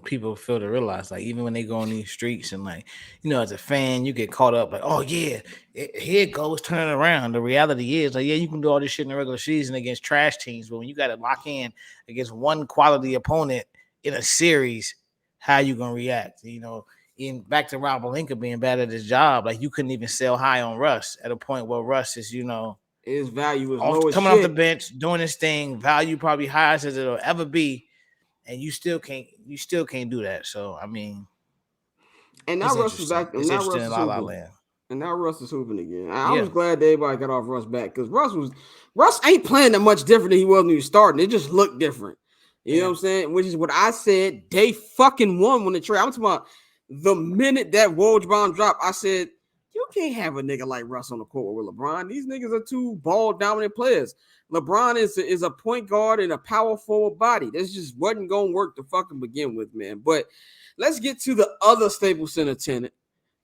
people fail to realize. Like, even when they go on these streets and, like, as a fan, you get caught up like, oh yeah, here it goes, turning around. The reality is, like, yeah, you can do all this shit in the regular season against trash teams, but when you got to lock in against one quality opponent in a series, how you gonna react? In back to Rob Pelinka being bad at his job, like, you couldn't even sell high on Russ at a point where Russ is, his value is low as coming shit. off the bench, doing his thing, value probably highest as it'll ever be. And you still can't do that. So I mean, and now Russ is back. And now Russ is hooping. And now Russ is hooping again. I was glad that everybody got off Russ back because Russ ain't playing that much different than he was when he was starting. It just looked different. You know what I'm saying? Which is what I said. They fucking won when the trade. I'm talking about the minute that Woj bomb dropped. I said, you can't have a nigga like Russ on the court with LeBron. These niggas are 2 ball dominant players. LeBron is a point guard and a power forward body. This just wasn't going to work to fucking begin with, man. But let's get to the other Staples Center tenant,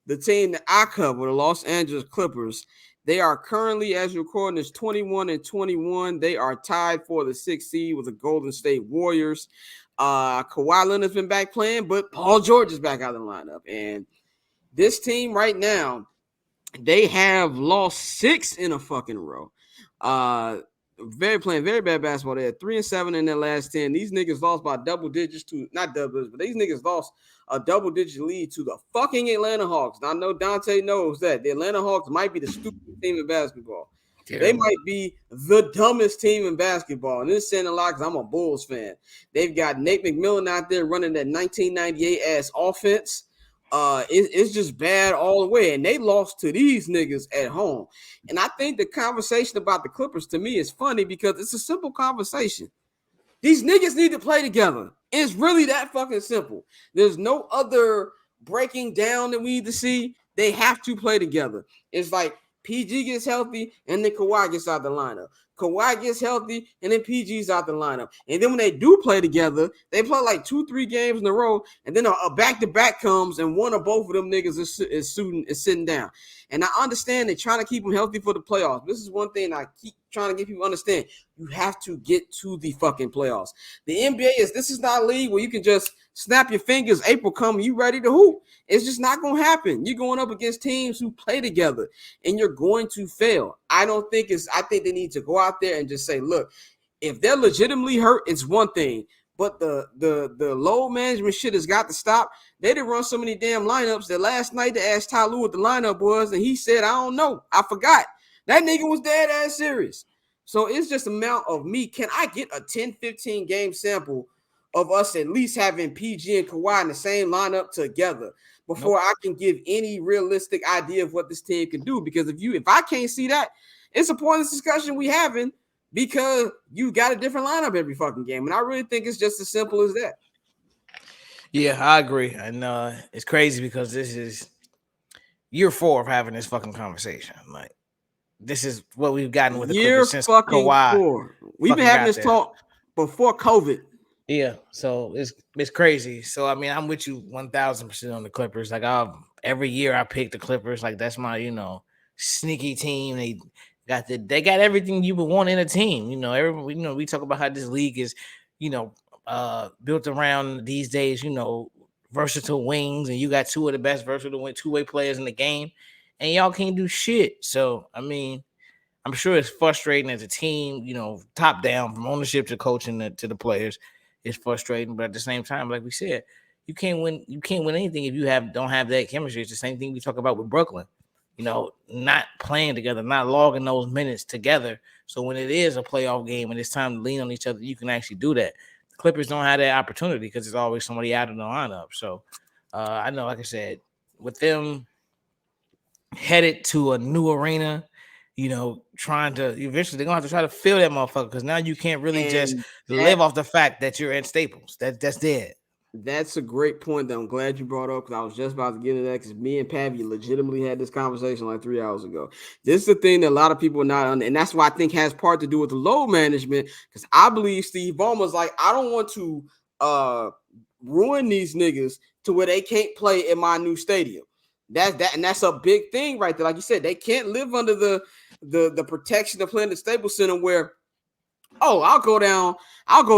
the team that I cover, the Los Angeles Clippers, they are currently, as you're recording, is 21-21. They are tied for the 6th seed with the Golden State Warriors. Kawhi Leonard's been back playing, but Paul George is back out of the lineup. And this team right now, they have lost 6 in a fucking row. Playing very bad basketball. They had 3-7 in their last 10. These niggas lost by double digits to not double digits, but these niggas lost a double-digit lead to the fucking Atlanta Hawks. Now, I know Dante knows that the Atlanta Hawks might be the stupidest team in basketball. Terrible. They might be the dumbest team in basketball. And this is saying a lot because I'm a Bulls fan. They've got Nate McMillan out there running that 1998 ass offense. It's just bad all the way. And they lost to these niggas at home. And I think the conversation about the Clippers to me is funny because it's a simple conversation. These niggas need to play together. It's really that fucking simple. There's no other breaking down that we need to see. They have to play together. It's like PG gets healthy and then Kawhi gets out the lineup. Kawhi gets healthy and then PG's out the lineup. And then when they do play together, they play like 2-3 games in a row. And then a back-to-back comes and one or both of them niggas is sitting down. And I understand they're trying to keep them healthy for the playoffs. This is one thing I keep trying to get people to understand. You have to get to the fucking playoffs. The NBA this is not a league where you can just snap your fingers, April come, you ready to hoop. It's just not going to happen. You're going up against teams who play together and you're going to fail. I think they need to go out there and just say, look, if they're legitimately hurt, it's one thing. But the load management shit has got to stop. They didn't run so many damn lineups that last night they asked Ty Lue what the lineup was, and he said, I don't know. I forgot. That nigga was dead ass serious. So it's just a amount of me. Can I get a 10-15 game sample of us at least having PG and Kawhi in the same lineup together before I can give any realistic idea of what this team can do? Because if I can't see that, it's a pointless discussion we having because you got a different lineup every fucking game. And I really think it's just as simple as that. Yeah, I agree. And it's crazy because this is year 4 of having this fucking conversation. Like, this is what we've gotten with the Clippers since Kawhi. 4. We've been having this talk before COVID. Yeah, so it's crazy. So I mean, I'm with you 1,000% on the Clippers. Like every year I pick the Clippers. Like that's my sneaky team. They got everything you would want in a team. We talk about how this league is built around these days. Versatile wings, and you got 2 of the best versatile two-way players in the game, and y'all can't do shit. So I mean, I'm sure it's frustrating as a team. Top down from ownership to coaching to the players. It's frustrating, but at the same time, like we said, you can't win anything if you don't have that chemistry. It's the same thing we talk about with Brooklyn. Not playing together, not logging those minutes together. So when it is a playoff game and it's time to lean on each other, you can actually do that. The Clippers don't have that opportunity because there's always somebody out of the lineup. So I know, like I said, with them headed to a new arena, trying to eventually they're gonna have to try to fill that motherfucker because now you can't really just live off the fact that you're at Staples. That's dead. That's a great point that I'm glad you brought up because I was just about to get into that because me and Pavy legitimately had this conversation like 3 hours ago. This is the thing that a lot of people are not on, and that's why I think has part to do with the load management because I believe Steve Ballmer's like, I don't want to ruin these niggas to where they can't play in my new stadium. That's a big thing right there. Like you said, they can't live under the protection of playing the Staples Center where, I'll go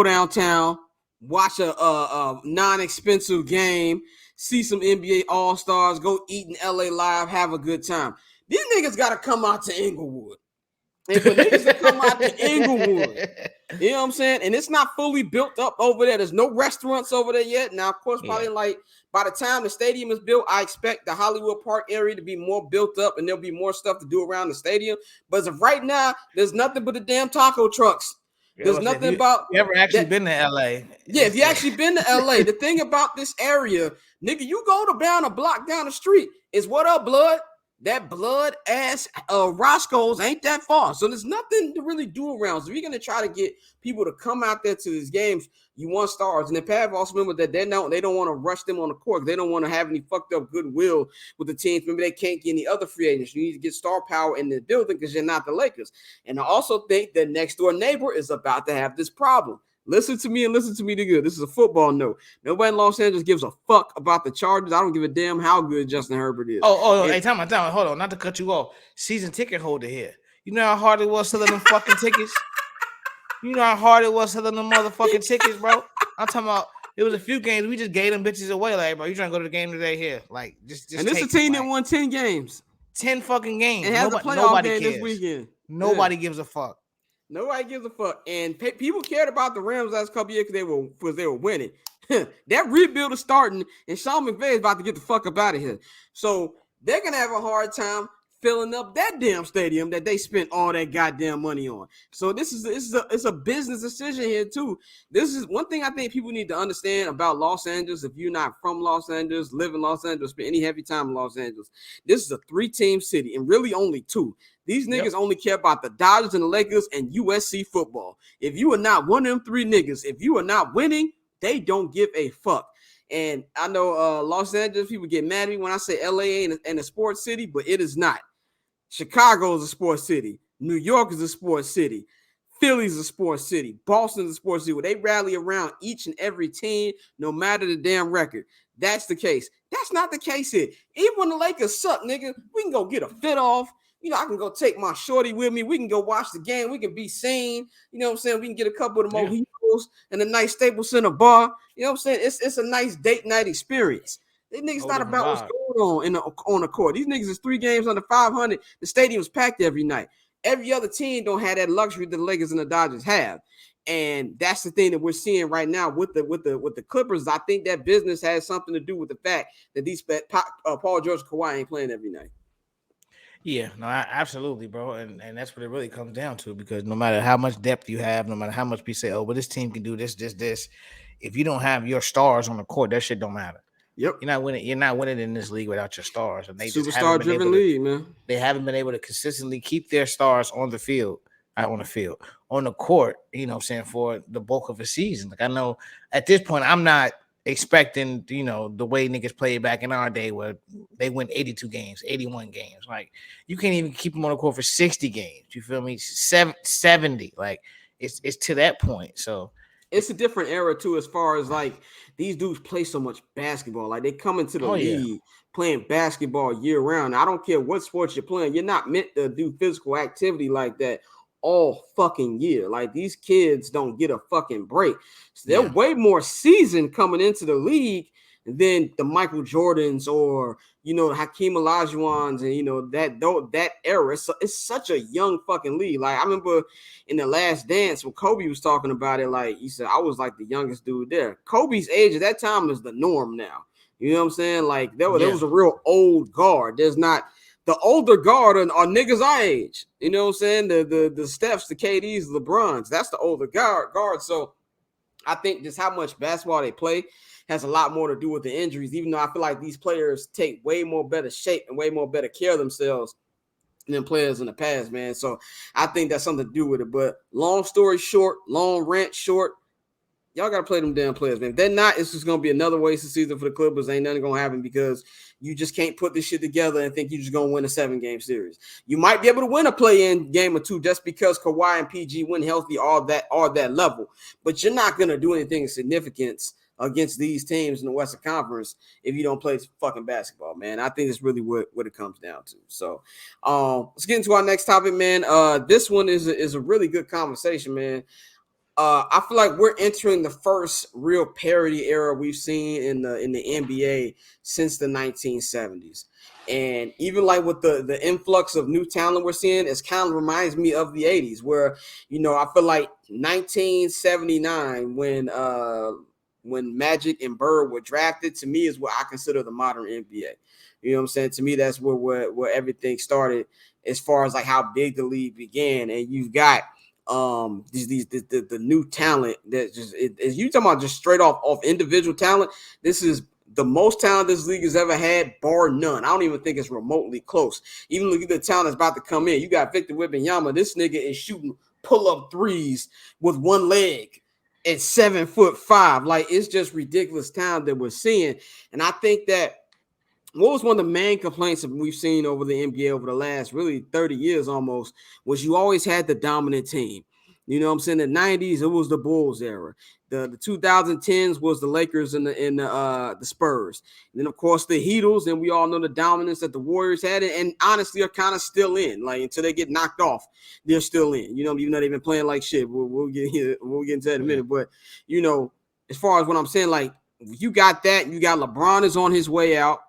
downtown, watch a non-expensive game, see some NBA All-Stars, go eat in LA Live, have a good time. These niggas got to come out to Inglewood. And for niggas to come out to Inglewood, you know what I'm saying? And it's not fully built up over there. There's no restaurants over there yet. Now, of course, probably like by the time the stadium is built, I expect the Hollywood Park area to be more built up and there'll be more stuff to do around the stadium. But as of right now, there's nothing but the damn taco trucks. There's nothing about. You ever actually been to LA? Yeah, if you actually been to LA, the thing about this area, nigga, you go to down a block down the street, is what up, blood? That blood ass Roscoe's ain't that far. So there's nothing to really do around. So if you're going to try to get people to come out there to these games, you want stars. And the Pav also remember that they don't want to rush them on the court. They don't want to have any fucked up goodwill with the teams. Maybe they can't get any other free agents. You need to get star power in the building because you're not the Lakers. And I also think the next door neighbor is about to have this problem. Listen to me and listen to me to good. This is a football note. Nobody in Los Angeles gives a fuck about the Chargers. I don't give a damn how good Justin Herbert is. Hey, time out. Hold on, not to cut you off. Season ticket holder here. You know how hard it was selling them fucking tickets? You know how hard it was selling them motherfucking tickets, bro? I'm talking about it was a few games. We just gave them bitches away. Like, bro, you trying to go to the game today? Here. Like, just and this is a take team it. that won 10 games. 10 fucking games. And has a playoff nobody game cares. this weekend. Nobody gives a fuck. Nobody gives a fuck. And people cared about the Rams last couple years because they were winning. That rebuild is starting, and Sean McVay is about to get the fuck up out of here. So they're going to have a hard time filling up that damn stadium that they spent all that goddamn money on. So it's a business decision here too. This is one thing I think people need to understand about Los Angeles. If you're not from Los Angeles, live in Los Angeles, spend any heavy time in Los Angeles, this is a 3-team city and really only 2. These niggas only care about the Dodgers and the Lakers and USC football. If you are not one of them 3 niggas, if you are not winning, they don't give a fuck. And I know Los Angeles people get mad at me when I say LA ain't a sports city, but it is not. Chicago is a sports city. New York is a sports city. Philly's a sports city. Boston's a sports city where they rally around each and every team, no matter the damn record. That's the case. That's not the case here. Even when the Lakers suck, nigga, we can go get a fit off. You know, I can go take my shorty with me. We can go watch the game. We can be seen. You know what I'm saying? We can get a couple of the mojitos and a nice Staples Center bar. You know what I'm saying? It's a nice date night experience. These niggas not about what's going on the court. These niggas is 3 games under 500. The stadium's packed every night. Every other team don't have that luxury that the Lakers and the Dodgers have. And that's the thing that we're seeing right now with the Clippers. I think that business has something to do with the fact that these Paul George and Kawhi ain't playing every night. Yeah, no, absolutely, bro. And that's what it really comes down to, because no matter how much depth you have, no matter how much we say, oh, but this team can do this, if you don't have your stars on the court, that shit don't matter. Yep. You're not winning in this league without your stars. And they superstar driven league, man. They haven't been able to consistently keep their stars on the field. On the court, you know what I'm saying, for the bulk of a season. Like, I know at this point, I'm not expecting, you know, the way niggas played back in our day where they win 82 games, 81 games. Like, you can't even keep them on the court for 60 games. You feel me? 70. Like, it's to that point. So it's a different era too, as far as like these dudes play so much basketball. Like, they come into the league playing basketball year round. I don't care what sports you're playing. You're not meant to do physical activity like that all fucking year. Like, these kids don't get a fucking break. So they're way more seasoned coming into the league than the Michael Jordans or, you know, Hakeem Olajuwons and, you know, that era. It's such a young fucking league. Like, I remember in The Last Dance when Kobe was talking about it, like, he said, I was like the youngest dude there. Kobe's age at that time is the norm now. You know what I'm saying? Like, there was a real old guard. There's not the older guard are niggas our age. You know what I'm saying? The Stephs, the KDs, the LeBrons. That's the older guard. So I think just how much basketball they play has a lot more to do with the injuries, even though I feel like these players take way more better shape and way more better care of themselves than players in the past, man. So I think that's something to do with it. But long story short, long rant short, y'all got to play them damn players, man. If they're not, it's just going to be another wasted season for the Clippers. Ain't nothing going to happen because you just can't put this shit together and think you're just going to win a 7-game series. You might be able to win a play-in game or 2 just because Kawhi and PG win healthy all that level. But you're not going to do anything of significance against these teams in the Western Conference if you don't play fucking basketball, man. I think it's really what it comes down to. So let's get into our next topic, man. This one is a really good conversation, man. I feel like we're entering the first real parity era we've seen in the NBA since the 1970s. And even like with the influx of new talent we're seeing, it kind of reminds me of the 80s where, you know, I feel like 1979 when Magic and Bird were drafted, to me is what I consider the modern NBA. You know what I'm saying? To me, that's where everything started as far as like how big the league began. And you've got the new talent that just is you talking about just straight off individual talent. This is the most talent this league has ever had, bar none. I don't even think it's remotely close. Even look at the talent that's about to come in. You got Victor Wembanyama. This nigga is shooting pull-up threes with one leg at 7'5". Like, it's just ridiculous talent that we're seeing. And I think that what was one of the main complaints that we've seen over the NBA over the last really 30 years almost was you always had the dominant team. You know what I'm saying? The 90s, it was the Bulls era. The 2010s was the Lakers and the Spurs. And then of course the Heatles, and we all know the dominance that the Warriors had, and honestly are kind of still in. Like until they get knocked off, they're still in. You know, even though they've been playing like shit. We'll get here, we'll get into that in a minute. But you know, as far as what I'm saying, like you got that, you got LeBron is on his way out.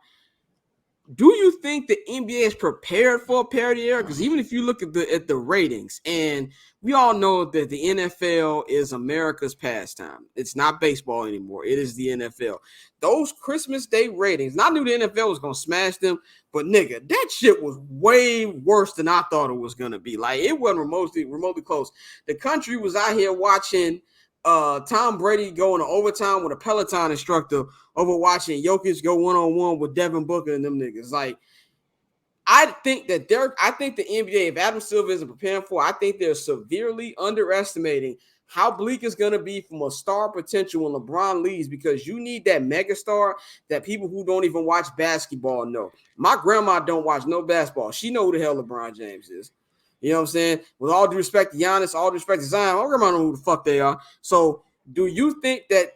Do you think the NBA is prepared for a parity era? Because even if you look at the ratings, and we all know that the NFL is America's pastime. It's not baseball anymore. It is the NFL. Those Christmas Day ratings, and I knew the NFL was gonna smash them, but nigga, that shit was way worse than I thought it was gonna be. Like it wasn't remotely close. The country was out here watching Tom Brady going to overtime with a Peloton instructor over watching Jokic go one-on-one with Devin Booker and them niggas. Like, I think the NBA, if Adam Silver isn't preparing for, I think they're severely underestimating how bleak it's going to be from a star potential when LeBron leaves, because you need that megastar that people who don't even watch basketball know. My grandma don't watch no basketball. She know who the hell LeBron James is. You know what I'm saying? With all due respect to Giannis, all due respect to Zion, my grandma know who the fuck they are. So do you think that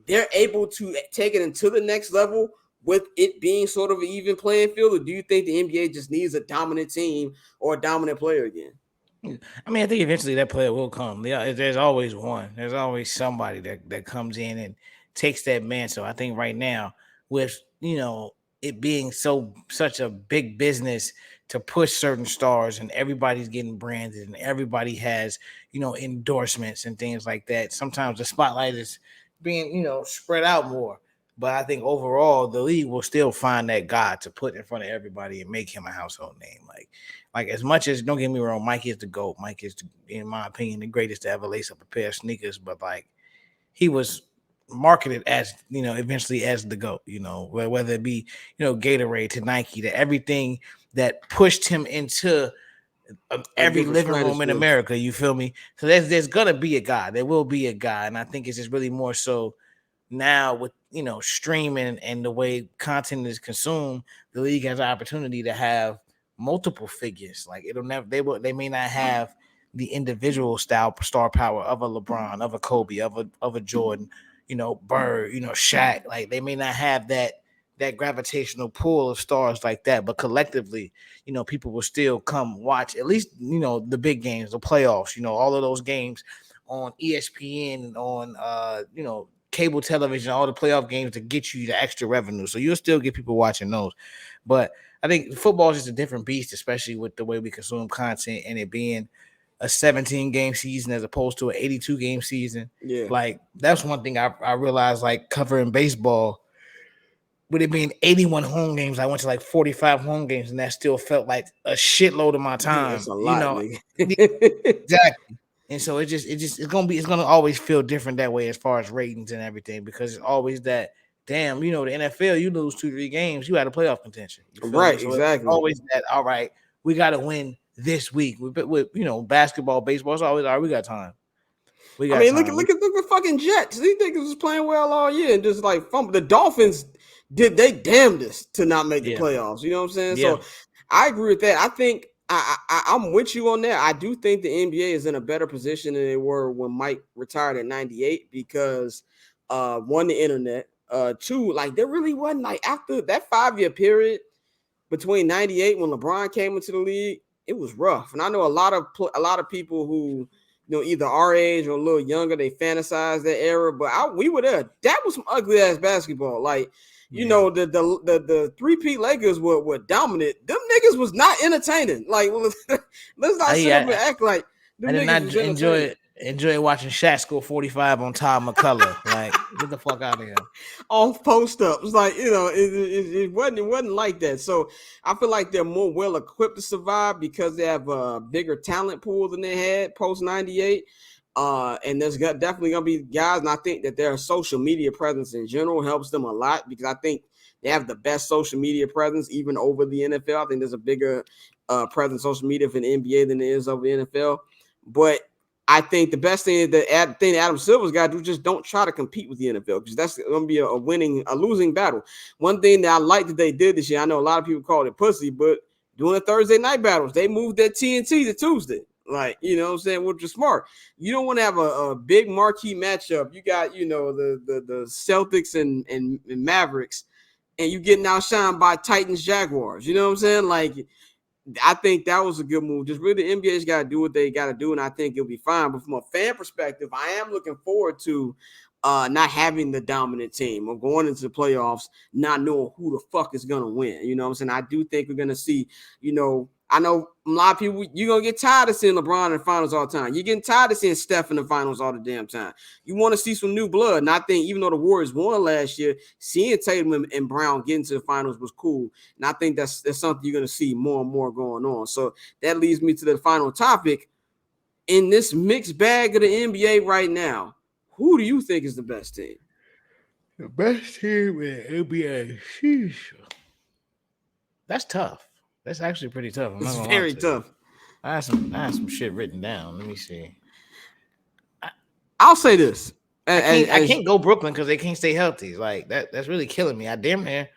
they're able to take it into the next level with it being sort of an even playing field, or do you think the NBA just needs a dominant team or a dominant player again? I mean, I think eventually that player will come. Yeah, there's always one. There's always somebody that comes in and takes that mantle. I think right now, with it being such a big business to push certain stars, and everybody's getting branded, and everybody has endorsements and things like that. Sometimes the spotlight is being spread out more. But I think overall, the league will still find that guy to put in front of everybody and make him a household name. Like as much as, don't get me wrong, Mike is the GOAT. Mike is, in my opinion, the greatest to ever lace up a pair of sneakers. But like, he was marketed as, eventually as the GOAT. Whether it be Gatorade to Nike to everything that pushed him into every living room in America. You feel me? So there's gonna be a guy. There will be a guy, and I think it's just really more so now with streaming and the way content is consumed. The league has an opportunity to have multiple figures. Like they may not have the individual star power of a LeBron, of a Kobe, of a Jordan, Bird, Shaq. Like they may not have that gravitational pull of stars like that, but collectively, people will still come watch at least the big games, the playoffs, all of those games on ESPN, on cable television, all the playoff games to get you the extra revenue. So you'll still get people watching those. But I think football is just a different beast, especially with the way we consume content and it being a 17-game season as opposed to an 82-game season. Yeah. Like that's one thing I realized, like covering baseball, with it being 81 home games, I went to like 45 home games, and that still felt like a shitload of my time. That's a lot, exactly. And so it's gonna always feel different that way as far as ratings and everything, because it's always that damn, the NFL, you lose 2-3 games, you had a playoff contention. Right, so exactly. Always that, all right, we gotta win this week. With basketball, baseball, it's always all right, we got time. Look at fucking Jets. These niggas was playing well all year and just like the Dolphins did they damnedest to not make the playoffs. You know what I'm saying? Yeah. So I agree with that. I think I'm with you on that. I do think the NBA is in a better position than they were when Mike retired in '98 because one, the internet, two, like there really wasn't, like after that 5-year period between '98 when LeBron came into the league, it was rough. And I know a lot of people who either our age or a little younger, they fantasize that era, but we were there. That was some ugly ass basketball. Like, the 3-peat Lakers were dominant. Them niggas was not entertaining. Like, let's not sit up and act like them niggas was enjoy watching Shaq score 45 on Todd McCullough. Like, get the fuck out of here. Off post ups. Like, it wasn't like that. So I feel like they're more well equipped to survive because they have a bigger talent pool than they had post '98. And there's definitely gonna be guys, and I think that their social media presence in general helps them a lot because I think they have the best social media presence even over the NFL. I think there's a bigger presence social media for the NBA than there is over the NFL. But I think the best thing that Adam Silver's got to do, just don't try to compete with the NFL because that's going to be a losing battle. One thing that I like that they did this year, I know a lot of people call it pussy, but doing the Thursday night battles, they moved that TNT to Tuesday. Like, you know what I'm saying? Which is smart. You don't want to have a big marquee matchup. You got, the Celtics and Mavericks, and you getting outshined by Titans Jaguars. You know what I'm saying? Like, I think that was a good move. Just really, the NBA's got to do what they got to do, and I think it'll be fine. But from a fan perspective, I am looking forward to not having the dominant team or going into the playoffs not knowing who the fuck is going to win. You know what I'm saying? I do think we're going to see, I know a lot of people, you're going to get tired of seeing LeBron in the finals all the time. You're getting tired of seeing Steph in the finals all the damn time. You want to see some new blood. And I think even though the Warriors won last year, seeing Tatum and Brown get into the finals was cool. And I think that's something you're going to see more and more going on. So that leads me to the final topic. In this mixed bag of the NBA right now, who do you think is the best team? The best team in NBA. Sheesh. That's tough. That's actually pretty tough. It's very tough. I have some shit written down. Let me see. I'll say this. I can't go Brooklyn because they can't stay healthy. Like that's really killing me. I damn near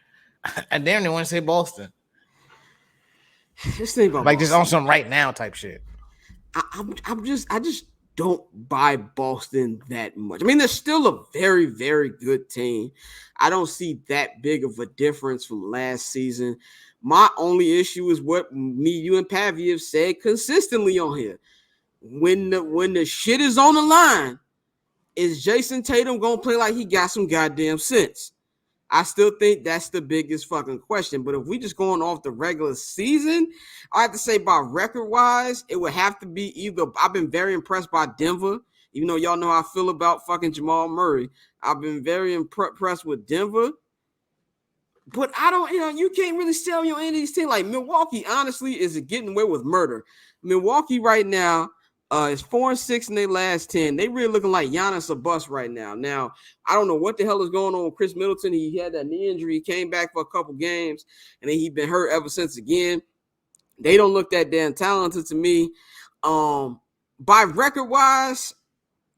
want to say Boston. This thing about like Boston. Just on some right now type shit. I just don't buy Boston that much. I mean, they're still a very, very good team. I don't see that big of a difference from last season. My only issue is what me, you, and Pavi have said consistently on here. When the shit is on the line, is Jason Tatum gonna play like he got some goddamn sense? I still think that's the biggest fucking question. But if we just going off the regular season, I have to say by record-wise, it would have to be either. I've been very impressed by Denver, even though y'all know how I feel about fucking Jamal Murray. I've been very impressed with Denver. But I don't, you can't really sell any of these teams. Like Milwaukee, honestly, is getting away with murder. Milwaukee right now is 4-6 in their last 10. They really looking like Giannis a bust right now. Now, I don't know what the hell is going on with Chris Middleton. He had that knee injury. He came back for a couple games, and then he's been hurt ever since again. They don't look that damn talented to me. By record-wise,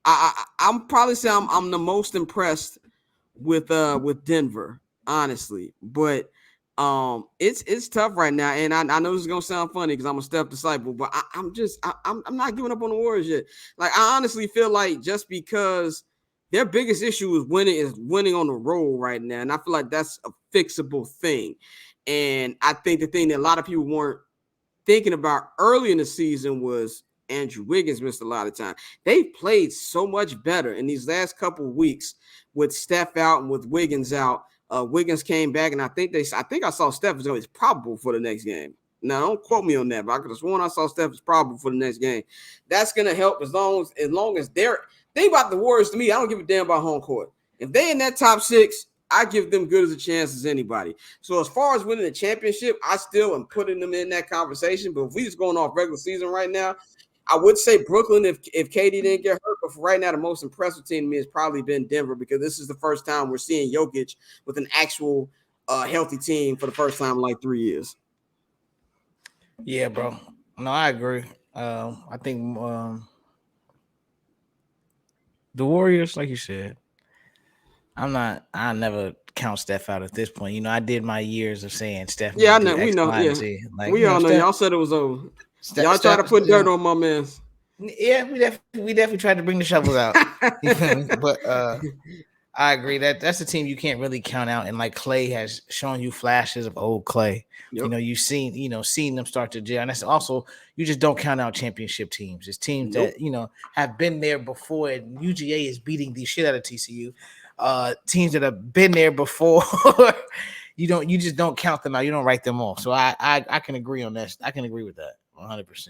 I'm probably saying I'm the most impressed with Denver, honestly. But it's tough right now, and I know this is gonna sound funny because I'm a Steph disciple, but I'm not giving up on the Warriors yet. Like, I honestly feel like just because their biggest issue is winning on the road right now, and I feel like that's a fixable thing. And I think the thing that a lot of people weren't thinking about early in the season was Andrew Wiggins missed a lot of time. They've played so much better in these last couple of weeks with Steph out and with Wiggins out. Wiggins came back, and I think I saw Steph is probable for the next game. Now, don't quote me on that, but I could have sworn I saw Steph is probable for the next game. That's gonna help as long as they're. Think about the Warriors to me. I don't give a damn about home court. If they in that top 6, I give them good as a chance as anybody. So as far as winning the championship, I still am putting them in that conversation. But if we just going off regular season right now, I would say Brooklyn if KD didn't get hurt, but for right now, the most impressive team to me has probably been Denver because this is the first time we're seeing Jokic with an actual healthy team for the first time in like 3 years. Yeah, bro. No, I agree. I think the Warriors, like you said, I never count Steph out at this point. I did my years of saying Steph. Yeah, I know. We know. Yeah. Like, we all know. Y'all said it was over. Y'all try to put dirt on my man. Yeah, we definitely tried to bring the shovels out. But I agree that's a team you can't really count out. And like Clay has shown you flashes of old Clay. Yep. You've seen them start to gel. And that's also, you just don't count out championship teams. It's teams that, have been there before. And UGA is beating the shit out of TCU. Teams that have been there before. You just don't count them out. You don't write them off. So I can agree on that. I can agree with that 100%.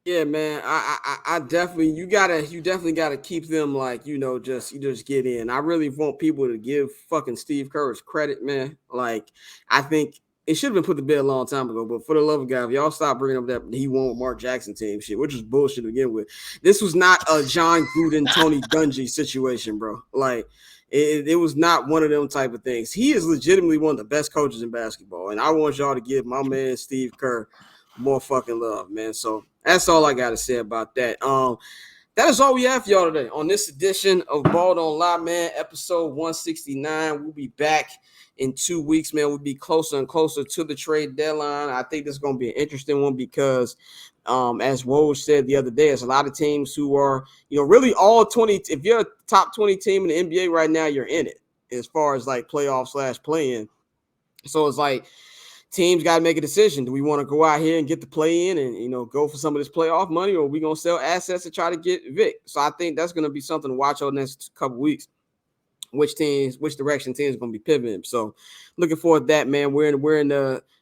Yeah, man. I definitely you definitely gotta keep them like, just get in. I really want people to give fucking Steve Kerr's credit, man. Like, I think it should have been put to bed a long time ago, but for the love of God, if y'all stop bringing up that he won with Mark Jackson team shit, which is bullshit to begin with. This was not a John Gruden, Tony Dungy situation, bro. Like, it was not one of them type of things. He is legitimately one of the best coaches in basketball, and I want y'all to give my man Steve Kerr more fucking love, man. So that's all I got to say about that. That is all we have for y'all today on this edition of Ball Don't Lie, man. Episode 169. We'll be back in 2 weeks, man. We'll be closer and closer to the trade deadline. I think this is going to be an interesting one because, as Woj said the other day, there's a lot of teams who are, really all 20. If you're a top 20 team in the NBA right now, you're in it as far as like playoff / play-in. So it's like, teams got to make a decision. Do we want to go out here and get the play in and, go for some of this playoff money, or are we going to sell assets to try to get Vic? So I think that's going to be something to watch over the next couple weeks, which direction teams are going to be pivoting. So looking forward to that, man.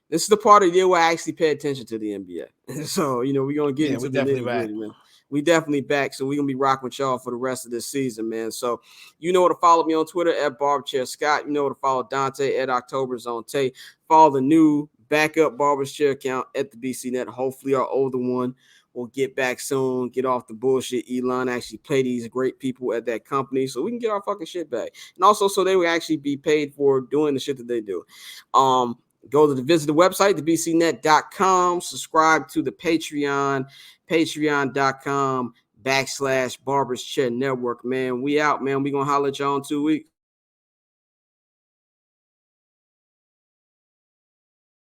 This is the part of the year where I actually pay attention to the NBA. So, we're going to get into the nitty-gritty, man. We definitely back, so we're going to be rocking with y'all for the rest of this season, man. So you know where to follow me on Twitter at BarberChairScott. You know where to follow Dante at OctoberZoneTay. Follow the new backup Barber's Chair account at the BCNet. Hopefully our older one will get back soon, get off the bullshit. Elon actually pay these great people at that company so we can get our fucking shit back. And also so they will actually be paid for doing the shit that they do. Visit the website, thebcnet.com. Subscribe to the Patreon, patreon.com/Barbers Chair Network, man. We out, man. We gonna holler at y'all in 2 weeks.